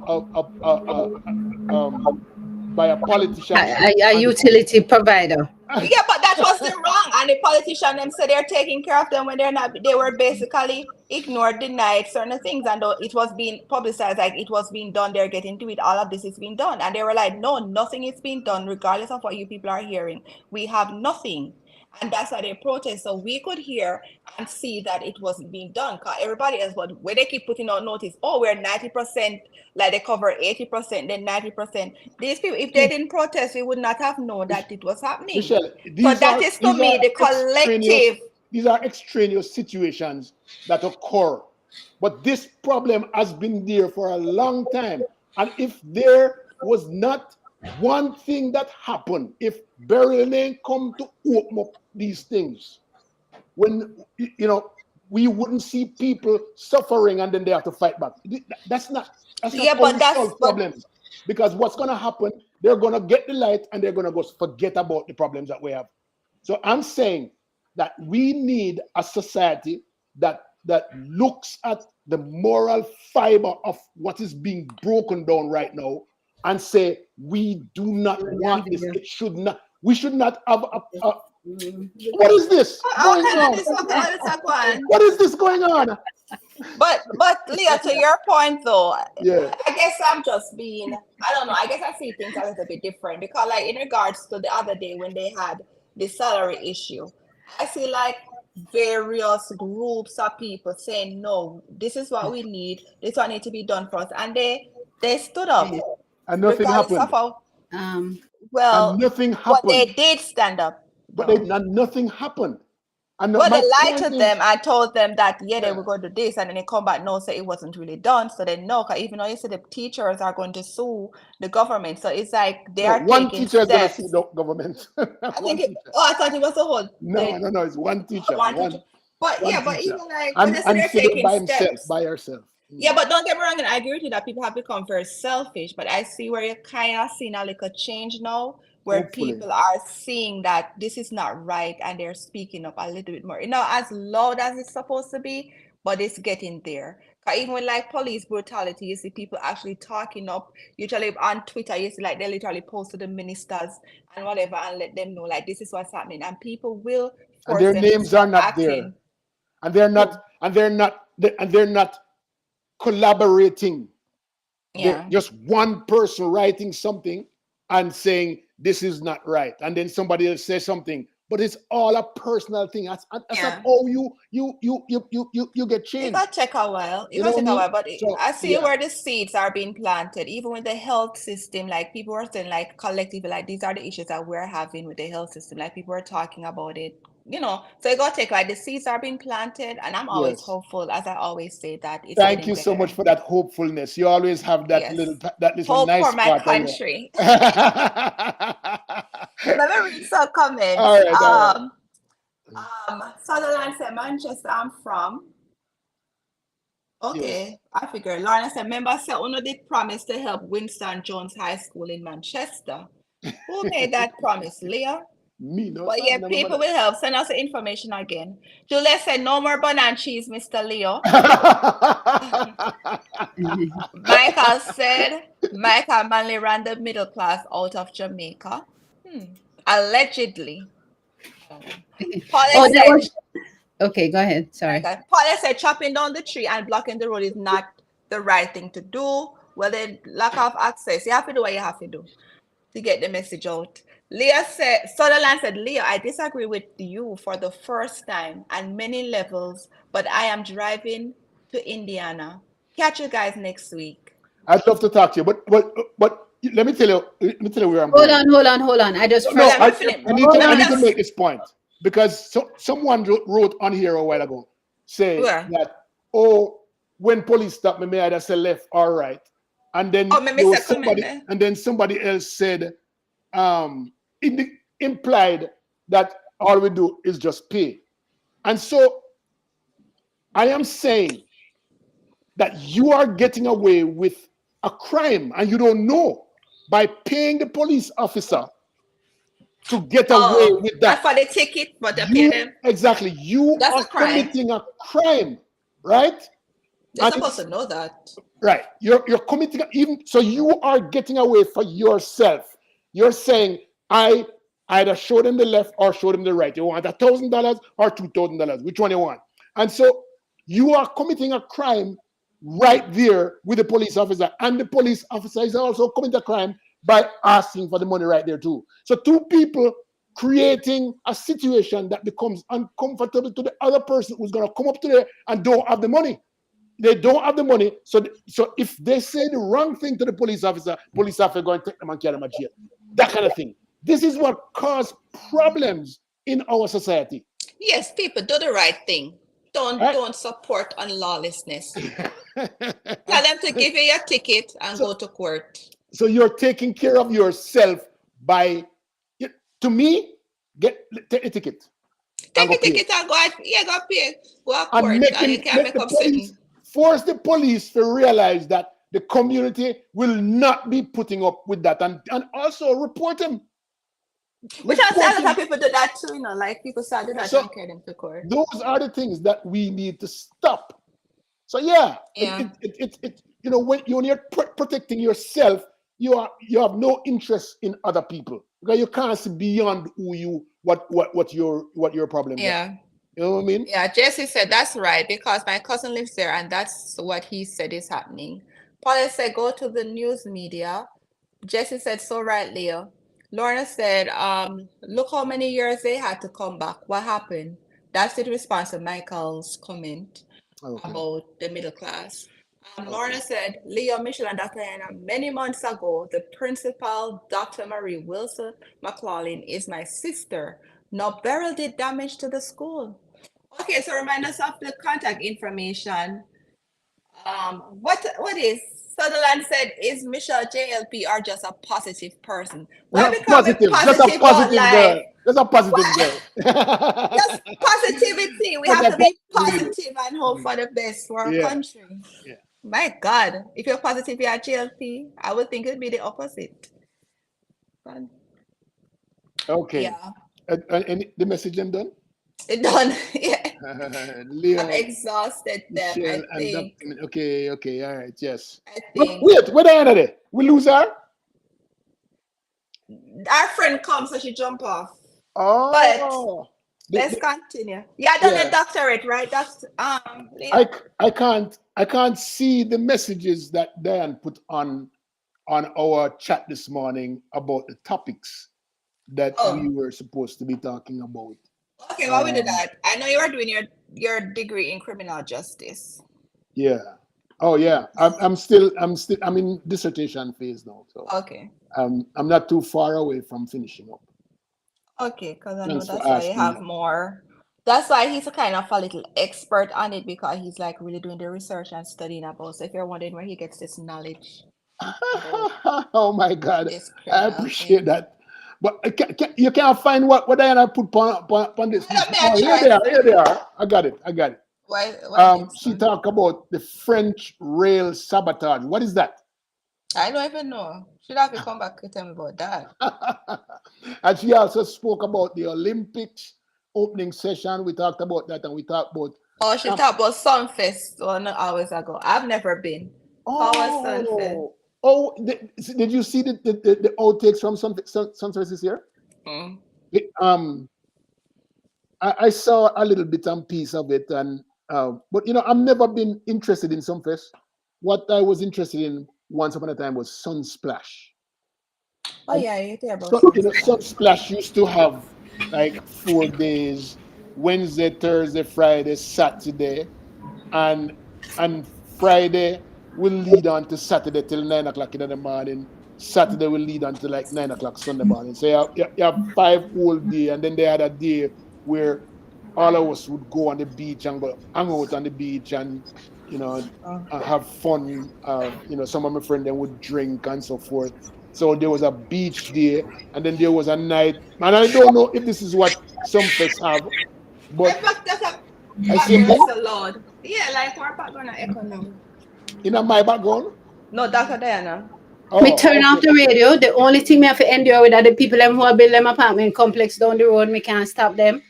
politician a and utility provider. Yeah, but that wasn't wrong. And the politician them said they're taking care of them when they're not. They were basically ignored, denied certain things, and though it was being publicized like it was being done, they're getting to it. All of this is being done, and they were like, "No, nothing is being done, regardless of what you people are hearing. We have nothing." And that's why they protest. So we could hear and see that it wasn't being done. Cause everybody else, but when they keep putting out notice, oh, we're 90%, like they cover 80%, then 90%. These people, if they didn't protest, we would not have known that it was happening. Michelle, So that is to these are me the extraneous collective. situations that occur. But this problem has been there for a long time. And if there was not one thing that happened, if Beryl didn't come to open up these things, when we wouldn't see people suffering and then they have to fight back. That's not Yeah, how but we that's solve but problems. Because what's gonna happen, they're gonna get the light and they're gonna go forget about the problems that we have. So I'm saying that we need a society that looks at the moral fiber of what is being broken down right now and say we do not want this. It should not. We should not have what is this how going can I on? this all this one? What is this going on? But Leah, to your point though, Yeah. I guess I'm just being I don't know, I guess I see things a little bit different because like in regards to the other day when they had the salary issue, I see like various groups of people saying no, this is what we need, this what need to be done for us. And they stood up And nothing regardless of happened. how Um, And well nothing but they happened. did stand up But though. nothing happened. And But my they lied point to is, them and told them that yeah they yeah, were going to do this, and then they come back no say it wasn't really done. So they know, 'cause even though you said the teachers are going to sue the government, so it's like they no, are one taking teacher is gonna sue steps. the government. I think One it. teacher. Oh, I thought it was the whole No, no, no. It's one teacher. one teacher. But One yeah, but teacher. even like when they say And they're she did it taking by himself, steps. by herself. Yeah, but don't get me wrong, and I agree with you that people have become very selfish. But I see where you're kind of seeing a little change now, where Hopefully. people are seeing that this is not right and they're speaking up a little bit more. Not as loud as it's supposed to be, but it's getting there. 'Cause even with like police brutality, you see people actually talking up. Usually on Twitter, you see like they literally post to the ministers and whatever and let them know like this is what's happening. And people will And force their them to names are start not there. acting. And they're not Who? and they're not collaborating. They're Yeah. just one person writing something and saying this is not right, and then somebody else says something, but it's all a personal thing. That's not Yeah. how you get It change. gonna take a while. It You know gonna what I take a mean? while, but So I see yeah, where the seeds are being planted, even with the health system. Like people are saying, like collectively, like these are the issues that we're having with the health system. Like people are talking about it, So it gonna take like the seeds are being planted, and I'm always yes. hopeful, as I always say, that it's Thank getting you so much better. for that hopefulness. You always have Yes. that little Hope for nice my part of you. country. Let me read some All comments. right, all right. Sutherland said, Manchester, I'm from. Yes. Okay, I figure. Lorna said, member said, Uno did promise to help Winston Jones High School in Manchester. Who made that promise, Leah? Me, no, But I yeah, remember people that. will help. Send us the information again. Julia said, no more bun and cheese, Mr. Leo. Michael said, Michael Manley ran the middle class out of Jamaica. Allegedly. I don't know. Paula Oh, that said, was okay. Go ahead. Sorry. Okay. Paula said chopping down the tree and blocking the road is not the right thing to do. Well, then lack of access. You have to do what you have to do to get the message out. Leah said, Sutherland said, Leah, I disagree with you for the first time on many levels, but I am driving to Indiana. Catch you guys next week. I'd love to talk to you, but let me tell you where I'm Hold going. on, hold on, hold on. I just No, Hold no, first on, want let to me finish. hold Let I me on. need to just, make this point because someone wrote on here a while ago saying where? that, oh, when police stop me, may I just say left or right, and then Oh, me there miss a was comment somebody, there. and then somebody else said, implied that all we do is just pay, and so I am saying that you are getting away with a crime and you don't know by paying the police officer to get away Oh, with not that. for the ticket, but to pay You them. exactly, you That's are a crime. committing a crime, right? They're And supposed it's to know that. right. You're committing even so you are getting away for yourself. You're saying I either show them the left or show them the right. You want $1,000 or $2,000. Which one you want? And so you are committing a crime right there with the police officer, and the police officer is also committing a crime by asking for the money right there too. So two people creating a situation that becomes uncomfortable to the other person who's going to come up to there and don't have the money. They don't have the money. So if they say the wrong thing to the police officer going to take them and carry them to jail. That kind of thing. This is what caused problems in our society. Yes, people do the right thing. Don't Right? don't support unlawlessness. Tell them to give you your ticket and so go to court. so you're taking care of yourself by to me, take a ticket and Take go a pay. ticket and go out, yeah, go pay, go to And court, and you can make make the up police something. force the police to realize that the community will not be putting up with that, and also Which I see a report lot of him. people do that too, like people start do that So and carry them to court. those are the things that we need to stop. So yeah, Yeah. when you're protecting yourself, you have no interest in other people because you can't see beyond who you what your problems are. Yeah. You know what I mean? Yeah, Jesse said that's right because my cousin lives there and that's what he said is happening. Paula said go to the news media. Jesse said so right, Leo. Lorna said, look how many years they had to come back. What happened? That's the response to Michael's comment Okay. about the middle class. Okay. Lorna said, Leo, Michelle, and Dr. Anna, many months ago, the principal, Dr. Marie Wilson McLaughlin, is my sister. No, Beryl did damage to the school. Okay, so remind us of the contact information. What is Sutherland said, is Michelle JLP or just a positive person? Why become a Positive, just a positive about positive life? girl. Just a positive Why? girl. Just positivity. We Just have a to be positive positive and hope for the best for our yeah, country. yeah. My God, if you're positive, you're JLP, I would think it'd be the opposite. But Okay. yeah, And the message I'm done? it done. Yeah, I've Leo, exhausted them. Michelle, and Dr. Okay, okay, all right, yes. I But think wait, where Dianna there? We lose her? our friend comes, so she jump off. But Oh, let's continue. Yeah, done a yeah. doctorate, right? That's I, Leo. I can't see the messages that Diane put on our chat this morning about the topics that we Oh, were supposed to be talking about. okay. Why we do Um, that? I know you are doing your degree in criminal justice. yeah. Oh yeah. I'm in dissertation phase now, so Okay, I'm not too far away from finishing up. okay, because I know Thanks for that's why you asking have me. more. That's why he's a kind of a little expert on it because he's like really doing the research and studying about. So if you're wondering where he gets this knowledge about Oh my God, this I criminal appreciate thing, that. But you can't find what Diana put on this. I may I Oh, here try they are. Here they find. are. I got it. I got it. Why this She one? talked about the French rail sabotage. What is that? I don't even know. Should have to come back to tell me about that. And she also spoke about the Olympics opening session. We talked about that, and we talked about. Oh, she talked about Sunfest 1 hours ago. I've never been. How was Sunfest? Oh, oh! Did you see the outtakes from Sunrise this year? Hmm. I saw a little bit and piece of it, and but I've never been interested in Sunfest. What I was interested in once upon a time was Sunsplash. Oh And yeah, you hear about so Sunsplash. Sunsplash used to have like 4 days: Wednesday, Thursday, Friday, Saturday, and and Friday will lead on to Saturday till 9 o'clock in the morning. Saturday will lead on to like 9 o'clock Sunday morning. So you have 5 whole day, and then they had a day where all of us would go on the beach and go hang out on the beach and you know Oh. have fun. Some of my friends then would drink and so forth. So there was a beach day, and then there was a night. And I don't know if this is what some fests have, In but fact, that's a I see background is more so loud. Yeah, like our background are echo now. in my background. No, Dr. Diana. Me Oh, turn off okay. the radio. The only thing me have to endure with are the people them who are build them apartment complex down the road. Me can't stop them.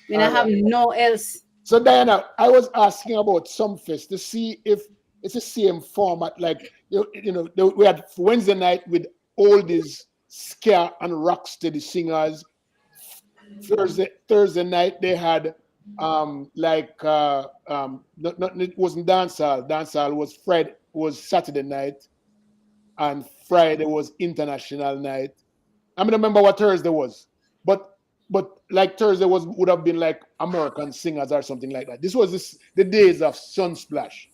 Me All not have right. no else. So Diana, I was asking about some fest to see if it's the same format. Like we had Wednesday night with oldies, ska and rocksteady singers. Thursday night they had it wasn't dancehall. Dancehall was Saturday night, and Friday was international night. I mean, I remember what Thursday was, but like Thursday would have been like American singers or something like that. This was the days of Sunsplash.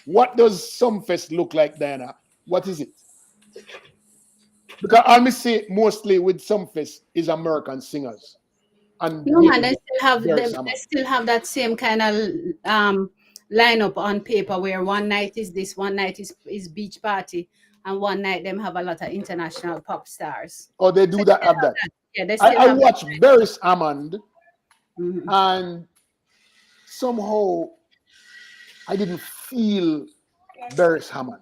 What does Sumfest look like, Diana? What is it? Because I me say mostly with Sumfest is American singers and No man, maybe they still have Barry they Salmon. still have that same kind of lineup on paper where one night is this, one night is beach party, and one night them have a lot of international pop stars. Or they So do they that still have have that. that. Yeah, they I, still I have that. watched Barry Salmon, Mhm. and somehow I didn't feel Barry Hammond.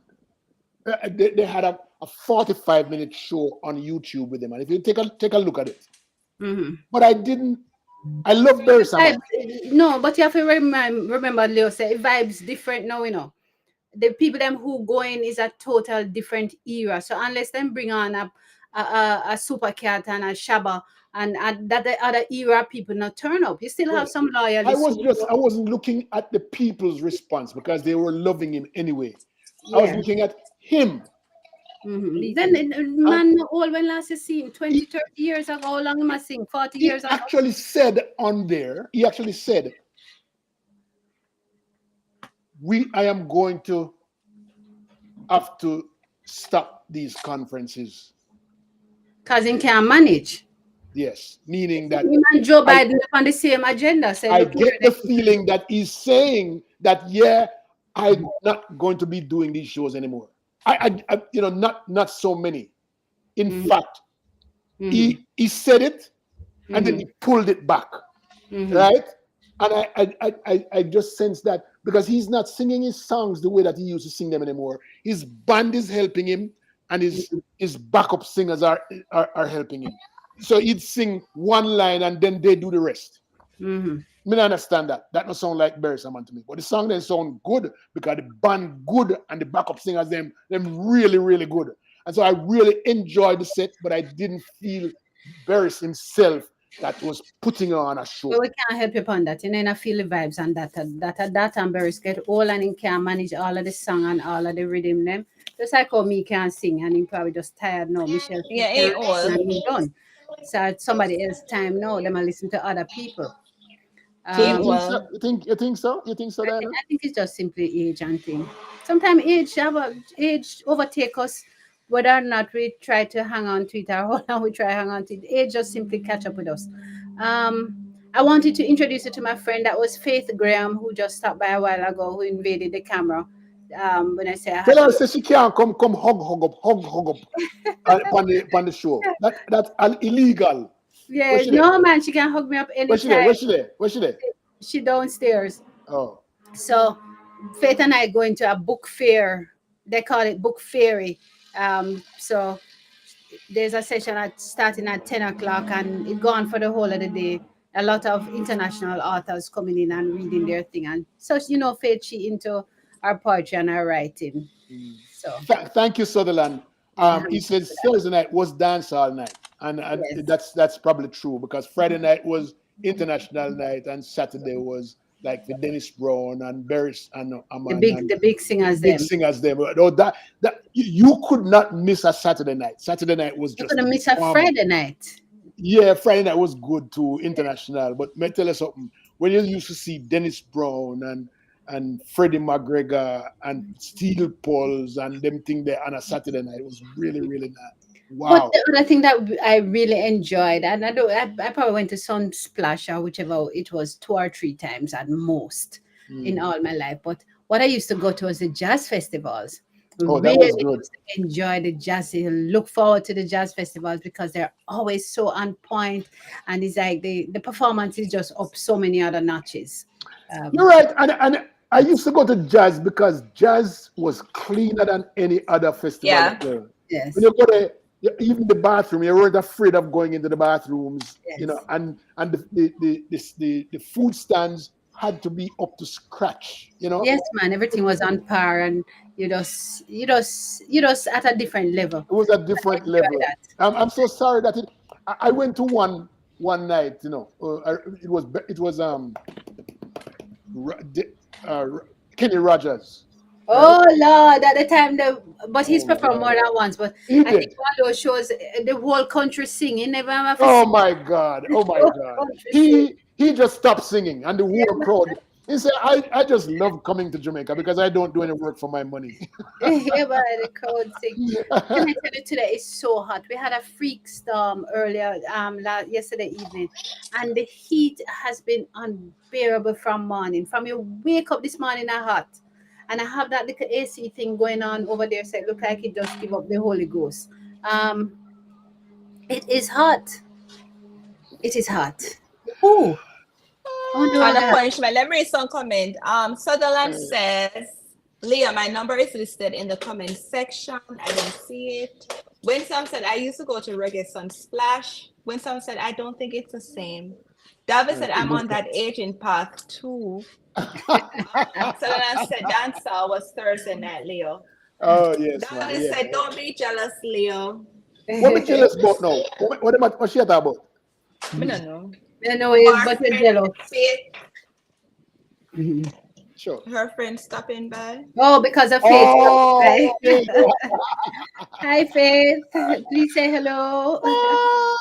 They had a 45-minute show on YouTube with him, and if you take a look at it, Mhm. but I didn't. I love Barry Hammond. No, but you have to remember, Leo say vibes different now. The people them who going is a total different era. So unless them bring on a super cat and a Shabba and that the other era people not turn up, you still Well, have some loyalists who I wasn't looking at the people's response because they were loving him anyway. I was yeah. looking at him, Then and man all when last you seen 20, he, 30 years ago, how long am I seeing? 40 he years ago? actually said on there. He actually said, I am going to have to stop these conferences." Cousin can't manage. Yes, meaning that Him and Joe I Biden on the same agenda. Say, I look here, get the feeling that he's saying that, yeah, I'm not going to be doing these shows anymore. Not so many. In mm-hmm, fact, mm-hmm, he said it and then mm-hmm, he pulled it back, mm-hmm. right? And I just sense that because he's not singing his songs the way that he used to sing them anymore. His band is helping him, and his backup singers are helping him. So he'd sing one line and then they do the rest. Mm-hmm. I mean, I understand that. That don't sound like Barry Salmon to me. But the song then sound good because the band good and the backup singers them really, really good. And so I really enjoyed the set, but I didn't feel Barry himself that was putting on a But show. we can't help you on that. You know, and I feel the vibes and that and Barry's get all and he can manage all of the song and all of the rhythm them. Just like how me can sing and he probably just tired now. Michelle he Yeah, can't ain't sing all. and he done. So it's somebody else time now. Them I listen to other people. So you Ain't Um think so? well. You think so? You think so, Diana? I think it's just simply age and thing. Sometimes age overtake us, whether or not we try to hang on to it or how long we try to hang on to it. Age just simply catch up with us. I wanted to introduce you to my friend that was Faith Graham, who just stopped by a while ago, who invaded the camera. When I say I had Tell to her go. say she can't come hug up upon the show. That's illegal. Where Yeah, she there? no man, she can hug me up Where she there? Where anytime. she there? Where she there? She downstairs. Oh. So Faith and I go into a book fair. They call it book fairy. So there's a session at starting at 10 o'clock and it go on for the whole of the day. A lot of international authors coming in and reading their thing. And so Faith she into our poetry and our writing. So Thank you, Sutherland. yeah, He said Thursday night was dance all night, and yes. that's probably true because Friday night was international night and Saturday was like the Dennis Brown and Barris and Aman and The big singers big them. singers there. But oh, that you could not miss a Saturday night. Saturday night was You just gonna the miss a bomb. Friday night. Yeah, Friday night was good too, international. But may I tell you something? When you used to see Dennis Brown and Freddie McGregor and Steel Pulse and them thing there on a Saturday night, it was really, really nice. But Wow. the other thing that I really enjoyed, and I probably went to some splash or whichever it was 2 or 3 times at most in Mm. all my life. But what I used to go to was the jazz festivals. Oh, that Really was good. used to enjoy the jazz. Look forward to the jazz festivals because they're always so on point, and it's like the performance is just up so many other notches. You're Um, right. And I used to go to jazz because jazz was cleaner than any other festival Yeah. out there. When yes, you go there, even the bathroom, you weren't afraid of going into the bathrooms, yes. and the food stands had to be up to scratch. Yes, man, everything was on par, and you just at a different level. It was a I different enjoy level. that. I'm so sorry that I went to one night. Ro- Di- Kenny Rogers, right? Oh Lord, at the time but he's Oh performed more Lord, than once. But he I think did. one of those shows, the whole country singing. Never have to Oh sing my God, the oh my whole God. country sing. He just stopped singing, and the Yeah, whole crowd. He said, "I just love coming to Jamaica because I don't do any work for my money." yeah, but the crowd sing. Can I tell you today it's so hot. We had a freak storm earlier, yesterday evening, and the heat has been unbearable from morning. From you wake up this morning are hot. And I have that little AC thing going on over there, so it look like it just give up the Holy Ghost. Um, it is hot. It is hot. Oh, I wonder On what the that. punishment, let me read some comment. Sutherland says, Leah, my number is listed in the comment section. I don't see it. Winsome said, I used to go to Reggae Sun Splash. Winsome said, I don't think it's the same. David said, I'm on that aging path too. Sutherland said, Dancehall was Thursday night, Leo. Oh yes, man. David Yeah. said, don't be jealous, Leo. What me jealous about now? What she talk about? I don't know. I know it, Our but you're friend jealous. Faith, Mhm. Sure. her friend stopping by. Oh, because of Faith. Oh, Right? okay. Hi, Faith. Please say hello. Ah.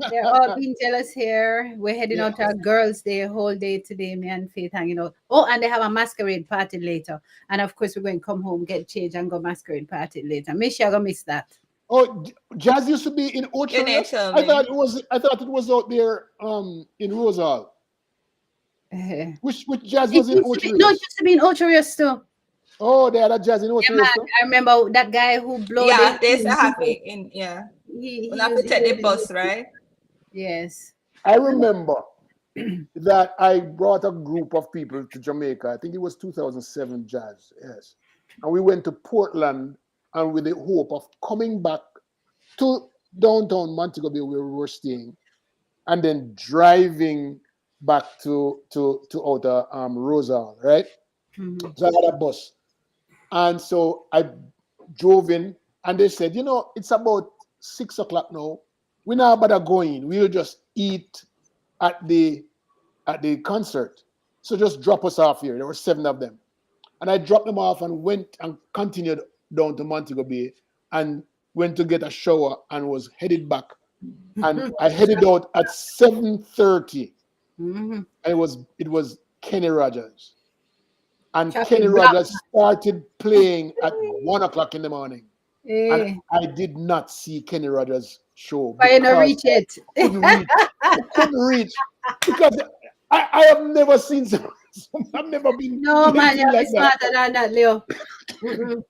They're all being jealous here. We're heading Yeah. out to our girls' day, whole day today, me and Faith hanging out. Oh, and they have a masquerade party later. And of course, we're going to come home, get changed, and go masquerade party later. Miss you, gonna miss that. Oh, jazz used to be in You need to Ocherius. tell I thought me. it was. I thought it was out there in Rosal. Eh. Which jazz It was in used to be no, it Ocherius? used to be in Ocherius too. Oh, they had a jazz in Yeah, Ocherius man. too. I remember that guy who blew the Yeah, they still he have used, it in, yeah. he We'll have to used take the bus, he, right? yes. I remember that I brought a group of people to Jamaica. I think it was 2007 jazz. Yes, and we went to Portland, and with the hope of coming back to downtown Montego Bay where we were staying, and then driving back to outer Rosal, right? Mhm. So I had a bus, and so I drove in, and they said, it's about 6 o'clock now. We're not about going. We'll just eat at the concert. So just drop us off here. There were seven of them, and I dropped them off and went and continued down to Montego Bay, and went to get a shower and was headed back. And I headed out at 7:30, Mhm. and it was Kenny Rogers. And Kenny Chocolate block. Rogers started playing at 1 o'clock in the morning. And Eh. I did not see Kenny Rogers show Why you not because reach it? I couldn't reach. I couldn't reach because I have never seen I've never been No, in man, you anything have to like be that. smarter than that, Leo. Mm-mm.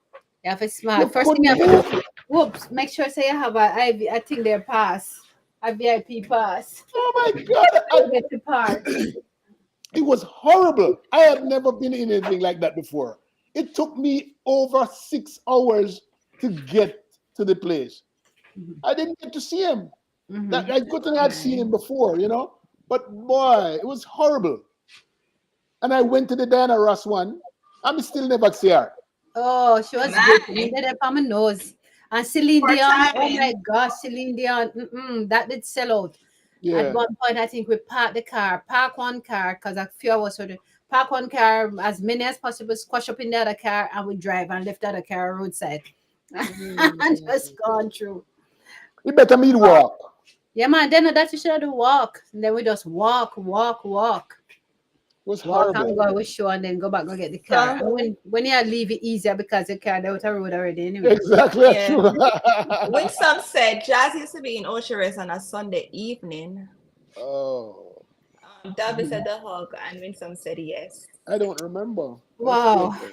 You have to You smart. First thing you couldn't have to move. do, whoops, make sure say you have a I think their pass, a VIP pass. Oh my God. You get the park. It was horrible. I had never been in anything like that before. It took me over 6 hours to get to the place. I didn't get to see him. That Mm-hmm. I couldn't have seen him before. But boy, it was horrible. And I went to the Diana Ross one. I'm still never see her. Oh, she was good. Me Man, did it on my nose. And Celine poor Dion, oh my timing. gosh, Celine Dion, that did sell out. At Yeah. one point, I think we parked the car, park one car, because a few of us would park one car, as many as possible, squash up in the other car, and we drive and left the other car roadside. And Mm. just gone through. You better me Wow. walk. Yeah, man, then that you should do walk. And then we just walk, walk, walk. It was Walk horrible. and go with show and then go back go get the car. So, And when you leave it easier because the car out the road already anyway. Exactly, that's yeah. true. Winsome said jazz used to be in Ocean on a Sunday evening. Oh, Darby said the hug, and Winsome said yes. I don't remember. That's good Wow. though.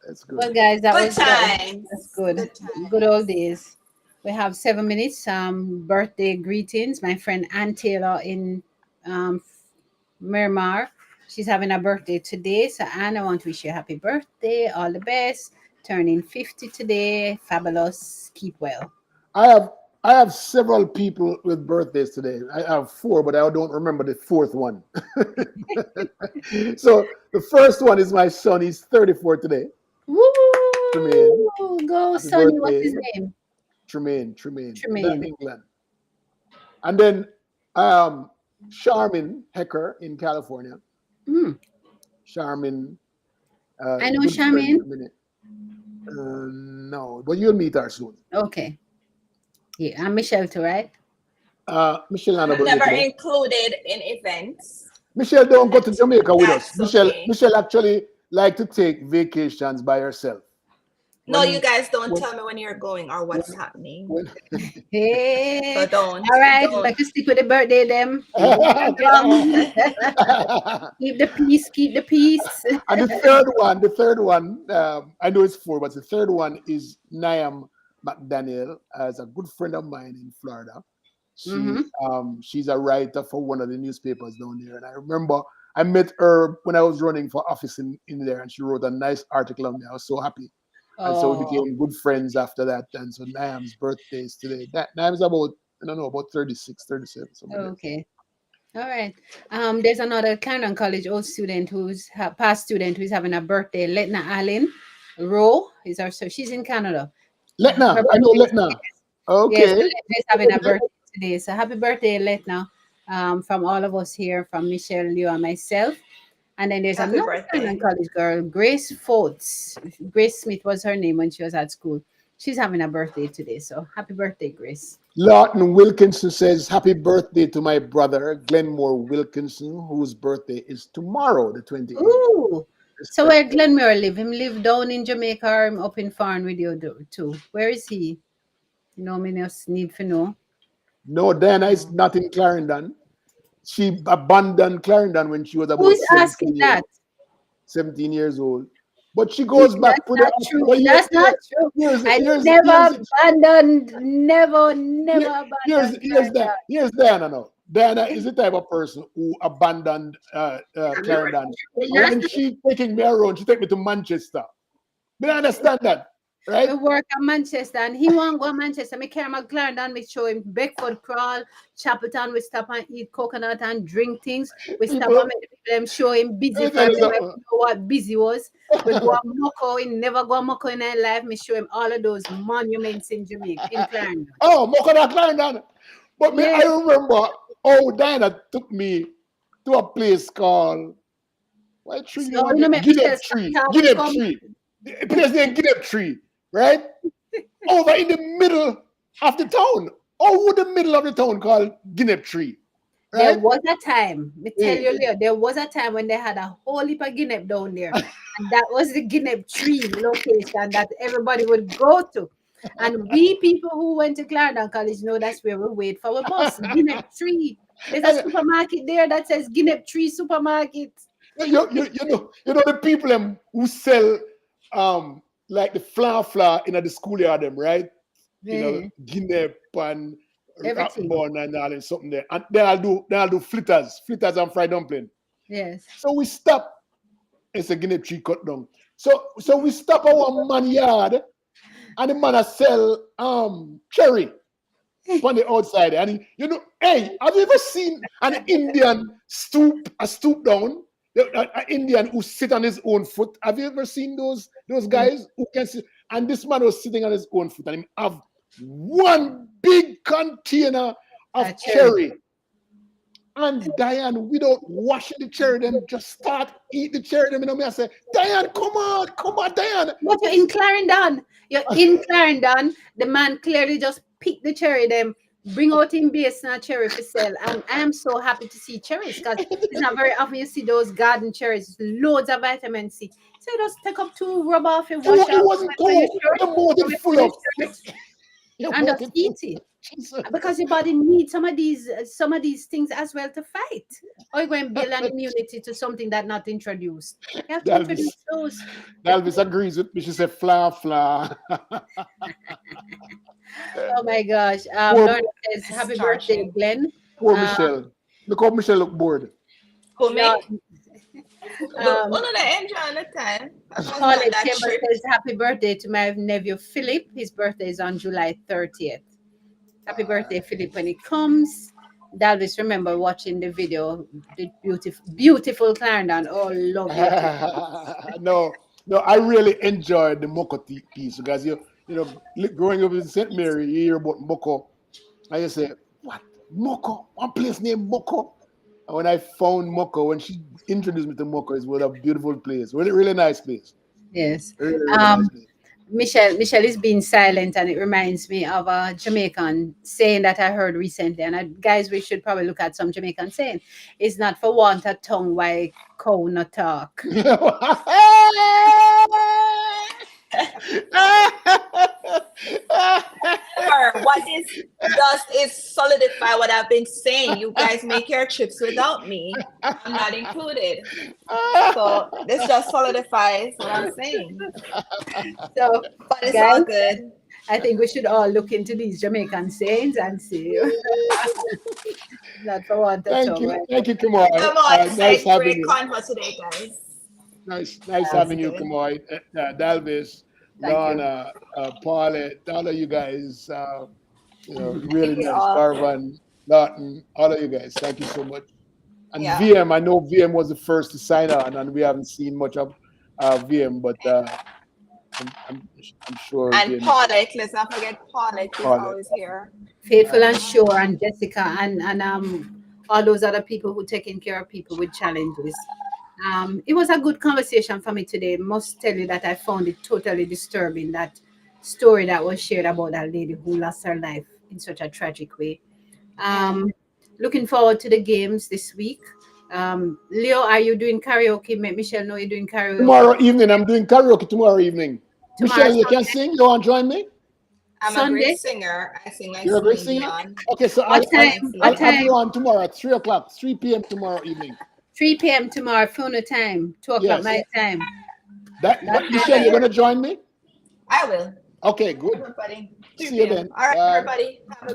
That's Well, good. guys, Good that's times. good. Good Good times. old days. We have 7 minutes. Birthday greetings. My friend Ann Taylor in um Miramar. She's having a birthday today. So Anne, I want to wish you a happy birthday. All the best. Turning 50 today. Fabulous. Keep well. I have I have several people with birthdays today. I have four, but I don't remember the fourth one. So the first one is my son. He's 34 today. Tremaine. Woo! Go, Happy Sonny. What's birthday. his name? Tremaine. That Tremaine. England. And then Charmin Hecker in California. Hmm. Charmin, I know good friend Charmaine. to me. No, but you'll meet her soon. Okay. Yeah, I'm Michelle too, right? Michelle not I'm about here never today. included in events. Michelle don't go to That's Jamaica with us. that's Michelle okay. Michelle actually like to take vacations by herself. No, you When guys don't when tell me when you're going or what's when happening. when Hey. So don't, All right. don't. Like to stick with the birthday them. Move along. Keep the peace. Keep the peace. And the third one, I know it's four, but the third one is Niam McDaniel, as a good friend of mine in Florida. Mm-hmm. She's a writer for one of the newspapers down there, and I remember I met her when I was running for office in there, and she wrote a nice article on me. I was so happy, and so we Oh, became good friends after that. And so Niam's birthday is today. That Niam's about, I don't know, about 36, 37, something like that. okay. All right. There's another Clarendon College old student past student who's having a birthday. Letna Allen Rowe is her. So she's in Canada. Her Letna, I know birthday is Letna. yes. So Okay. Letna is having a birthday today. So happy birthday, Letna. From all of us here, from Michelle, you, and myself. And then there's Happy another Clarendon birthday. College girl, Grace Foltz. Grace Smith was her name when she was at school. She's having a birthday today. So happy birthday, Grace. Lawton Wilkinson says, happy birthday to my brother, Glenmore Wilkinson, whose birthday is tomorrow, the 28th. Ooh. So where Glenmore live? Him live down in Jamaica or him up in Farn with you too? Where is he? No, me just need to know. No, Diana is not in Clarendon. She abandoned Clarendon when she was Who about is asking that? 17 years old. But she goes back That's pretty not often. true. But That's not true. I never abandoned, never abandoned Clarendon. Here's Diana now. Diana is the type of person who abandoned Clarendon. And That's when she taking me around, she take me to Manchester. Me understand that, right? we work at Manchester and he won't go to Manchester. Me carry my Clarendon, me show him Beckford Crawl, Chapeltown, we stop and eat coconut and drink things. We stop and People, make the people them show him busy let me for tell him. you Them I something. know what busy was. We go to Moko, we never go to Moko in our life. Me show him all of those monuments in Jamaica, in Clarendon. Oh, Mokona Clarendon. But me, I Yes. remember, oh, Diana took me to a place called, what tree you So want you know to make Guinea Michelle Tree. stop Guinea come. Tree. A place named Guinea Tree, right? Over in the middle of the town. Over the middle of the town called Guinea Tree, There right? was a time, me tell Yeah. you later, there was a time when they had a whole heap of Guinea down there. And that was the Guinea tree location that everybody would go to. And we people who went to Clarendon College know that's where we wait for our bus. Guinea tree. There's a And supermarket there that says Guinea tree supermarket. you know the people who sell like the flour in the schoolyard them, right? You know, Yeah, Guinea and everything. Rathbone and all and something there. And then I'll do fritters and fried dumpling. Yes. So we stop. It's a Guinea tree cut down. So we stop our man yard and the man a sell cherry on the outside. And you know, hey, have you ever seen an Indian stoop down? An Indian who sit on his own foot. Have you ever seen those Mm, guys who can sit? And this man was sitting on his own foot and he have one big container a of cherry. cherry. And Diane, without washing the cherry, them just start eat the cherry. Them, you know me. I say, Diane, come on, Diane. But you're in Clarendon. You're in Clarendon. The man clearly just picked the cherry, them bring out in base and a cherry for sale. And I am so happy to see cherries because it's not very often you see those garden cherries, loads of vitamin C. So you just take up two, rub off your wash It off wasn't on your cold. shirt, You bought from it your full of. finished shirt, You and bought just it eat full. it. Jesus. Because your body needs some of these things as well to fight. Or you're going to build an immunity to something that not introduced. You have to Dalvis, introduce those. Dalvis agrees with me. She said, flour. Oh my gosh. Poor, Lord says, happy birthday, Distraction. Glenn. poor Uh, Michelle. Look how Michelle look bored. For no, me, the um, one of the enjoying the time. I was on Paulette that Chamber trip. says, happy birthday to my nephew Philip. His birthday is on July 30th. Happy birthday, Philip, when it comes. Dalvis, remember watching the video, the beautiful Clarendon. Oh, lovely to No, no, I really enjoyed the Moko piece because growing up in St. Mary, you hear about Moko, and you say, "What Moko? One place named Moko." And when I found Moko, when she introduced me to Moko, it was a beautiful place, really, really nice place, Yes. really, really nice Um, place. Michelle is being silent, and it reminds me of a Jamaican saying that I heard recently. And guys, we should probably look at some Jamaican saying. It's not for want of tongue why cow not talk. Or what this does is solidify what I've been saying. You guys make your trips without me. I'm not included. So this just solidifies what I'm saying. So, But it's guys, all good. I think we should all look into these Jamaican sayings and see. Not for want of tongue, right? Thank you, Kamoy. Come on, Nice it's having great you. convo today, guys. Nice That was having you, good. Kamoy. Dalvis, Thank you. Lana, Paulette, all of you guys. Really Thank you nice. all. Garvan, Lawton, all of you guys. Thank you so much. And Yeah. VM, I know VM was the first to sign on, and we haven't seen much of VM, but I'm sure And VM, Paulette, let's not forget Paulette is Paulette. always here. Faithful and sure, and Jessica, and all those other people who taking care of people with challenges. It was a good conversation for me today. Must tell you that I found it totally disturbing, that story that was shared about that lady who lost her life in such a tragic way. Um, Looking forward to the games this week. Leo, are you doing karaoke? Make Michelle know you're doing karaoke Tomorrow evening, I'm doing karaoke tomorrow evening. tomorrow. Michelle, you can sing? You want to join me? I'm a great Sunday? singer. I sing like You're a great Celine singer? Dion. Okay, so What I'll, time? I'll What have you time? on tomorrow at 3 o'clock, 3 p.m. tomorrow evening. 3 p.m. tomorrow, Funa time, 2 o'clock Yes. my time. But That's Michelle, you're perfect. gonna join me? I will. Okay, good. Everybody. 3 See you p.m. then. All right, Bye. everybody. Have a